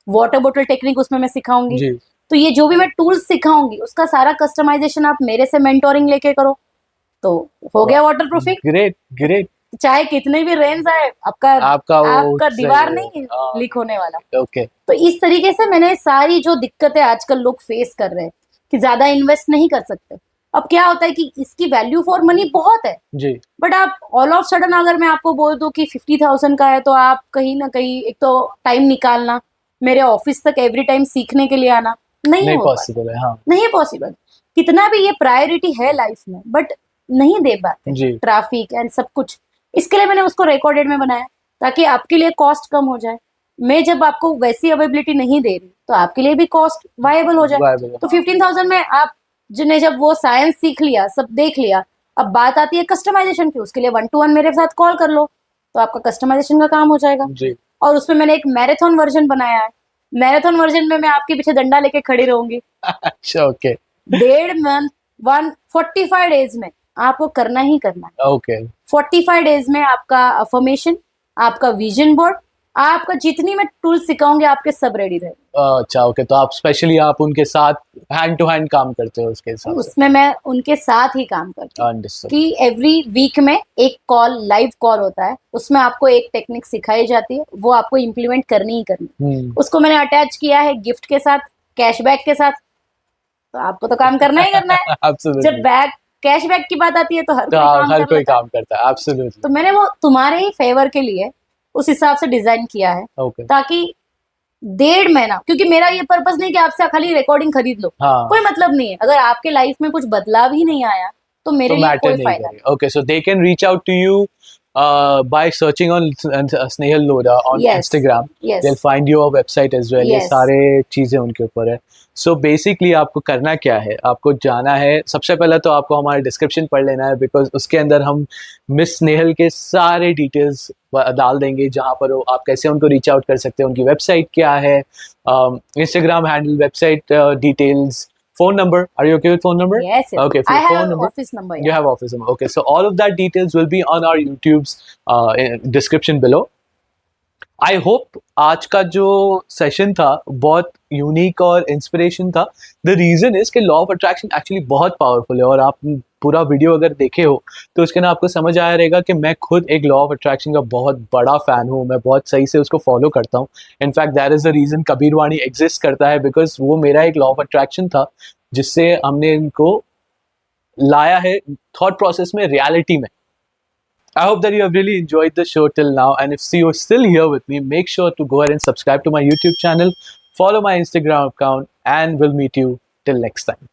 B: वाटर बोतल टेक्निक उसमें मैं सिखाऊंगी।
A: जी,
B: तो ये जो भी मैं टूल्स सिखाऊंगी उसका सारा कस्टमाइजेशन आप मेरे से मेंटोरिंग लेके करो, तो हो गया वाटर प्रूफिंग।
A: ग्रेट, ग्रेट,
B: चाहे कितने भी रेंज आए, आपका
A: आपका वो
B: आपका
A: सही
B: दीवार
A: है,
B: नहीं
A: हाँ,
B: लीक होने वाला।
A: ओके,
B: तो इस तरीके से मैंने सारी जो दिक्कतें आजकल लोग फेस कर रहे हैं कि ज्यादा इन्वेस्ट नहीं कर सकते, अब क्या होता है कि इसकी वैल्यू फॉर मनी बहुत है,
A: जी,
B: बट आप ऑल ऑफ सडन अगर मैं आपको बोल दूं कि 50,000 का है, तो आप कहीं ना कहीं एक तो टाइम निकालना, मेरे ऑफिस तक एवरी टाइम सीखने के लिए आना नहीं
A: नहीं
B: हो पाता,
A: पॉसिबल है, हाँ,
B: नहीं पॉसिबल। कितना भी ये प्रायोरिटी है लाइफ में बट नहीं दे पाते,
A: जी,
B: ट्रैफिक एंड सब कुछ। इसके लिए मैंने उसको रिकॉर्डेड में बनाया ताकि आपके लिए कॉस्ट कम हो जाए। मैं जब आपको वैसी अवेलेबिलिटी नहीं दे रही तो आपके लिए भी कॉस्ट वायबल हो जाए।
A: वायबल,
B: तो
A: हाँ,
B: 15,000 में आप जिन्हें जब वो साइंस सीख लिया, सब देख लिया, अब बात आती है कस्टमाइजेशन की, उसके लिए 1-to-1 मेरे साथ कॉल कर लो तो आपका कस्टमाइजेशन का काम हो जाएगा।
A: जी,
B: और उसमें मैंने एक मैराथन वर्जन बनाया है। मैराथन वर्जन में मैं आपके पीछे डंडा लेके खड़ी रहूंगी
A: अच्छा, ओके,
B: 1.5 मंथ 145 डेज में आपको करना ही करना है।
A: ओके,
B: 45 डेज में आपका अफर्मेशन, आपका विजन बोर्ड, आपका जितनी मैं टूल सिखाऊंगी आपके सब रेडी रहे।
A: अच्छा, ओके, तो आप स्पेशली आप उनके साथ हैंड टू हैंड काम करते हो उसके हिसाब से,
B: उसमें मैं उनके साथ ही काम करती हूँ
A: अंडरस्टूड,
B: कि एवरी वीक में एक कॉल, लाइव कॉल होता है, उसमें आपको एक टेक्निक सिखाई जाती है, वो आपको इम्प्लीमेंट करनी ही करनी। उसको मैंने अटैच किया है गिफ्ट के साथ, कैशबैक के साथ, तो आपको तो काम करना ही करना है। जब
A: एब्सोल्युटली,
B: बैक कैशबैक की बात आती है तो हर
A: तो
B: कोई काम
A: हर
B: कर
A: कोई
B: लेता है।
A: काम करता है, एब्सोल्युटली,
B: तो मैंने वो तुम्हारे ही फेवर के लिए उस हिसाब से डिजाइन किया है,
A: ओके,
B: ताकि 1.5 महीना, क्योंकि मेरा ये पर्पस नहीं कि आपसे खाली रिकॉर्डिंग खरीद लो,
A: हाँ,
B: कोई मतलब नहीं है। अगर आपके लाइफ में कुछ बदलाव ही नहीं आया तो मेरे
A: तो
B: लिए
A: मैटर
B: कोई
A: नहीं
B: फायदा
A: करेगा, okay, so they can reach out to you by searching on Snehal Lodha on
B: Yes.
A: Instagram.
B: Yes.
A: They'll find your website as well. ये
B: Yes.
A: सारे चीज़ें उनके ऊपर है. So basically आपको करना क्या है, आपको जाना है, सबसे पहले तो आपको हमारा डिस्क्रिप्शन पढ़ लेना है, बिकॉज उसके अंदर हम मिस स्नेहल के सारे डिटेल्स डाल देंगे, जहाँ पर आप कैसे उनको रीच आउट कर सकते हैं, उनकी वेबसाइट क्या है, Instagram handle, website details, phone number. Are you okay with phone number?
B: Yes, yes.
A: Okay,
B: I
A: phone
B: have
A: number.
B: office number.
A: You have office number. Okay, so all of that details will be on our YouTube's description below. I hope आज का जो session था बहुत unique और inspiration था। The reason is कि law of attraction actually बहुत powerful है, और आप पूरा वीडियो अगर देखे हो तो उसके ना आपको समझ आया रहेगा कि मैं खुद एक लॉ ऑफ अट्रैक्शन का बहुत बड़ा फ़ैन हूँ। मैं बहुत सही से उसको फॉलो करता हूँ। In fact that is the reason Kabir Vani exist करता है, बिकॉज वो मेरा एक लॉ ऑफ अट्रैक्शन था जिससे हमने इनको लाया है थॉट प्रोसेस में, रियलिटी में। I hope that you have really enjoyed the show till now. And if you're still here with me, make sure to go ahead and subscribe to my YouTube channel, follow my Instagram account, and we'll meet you till next time.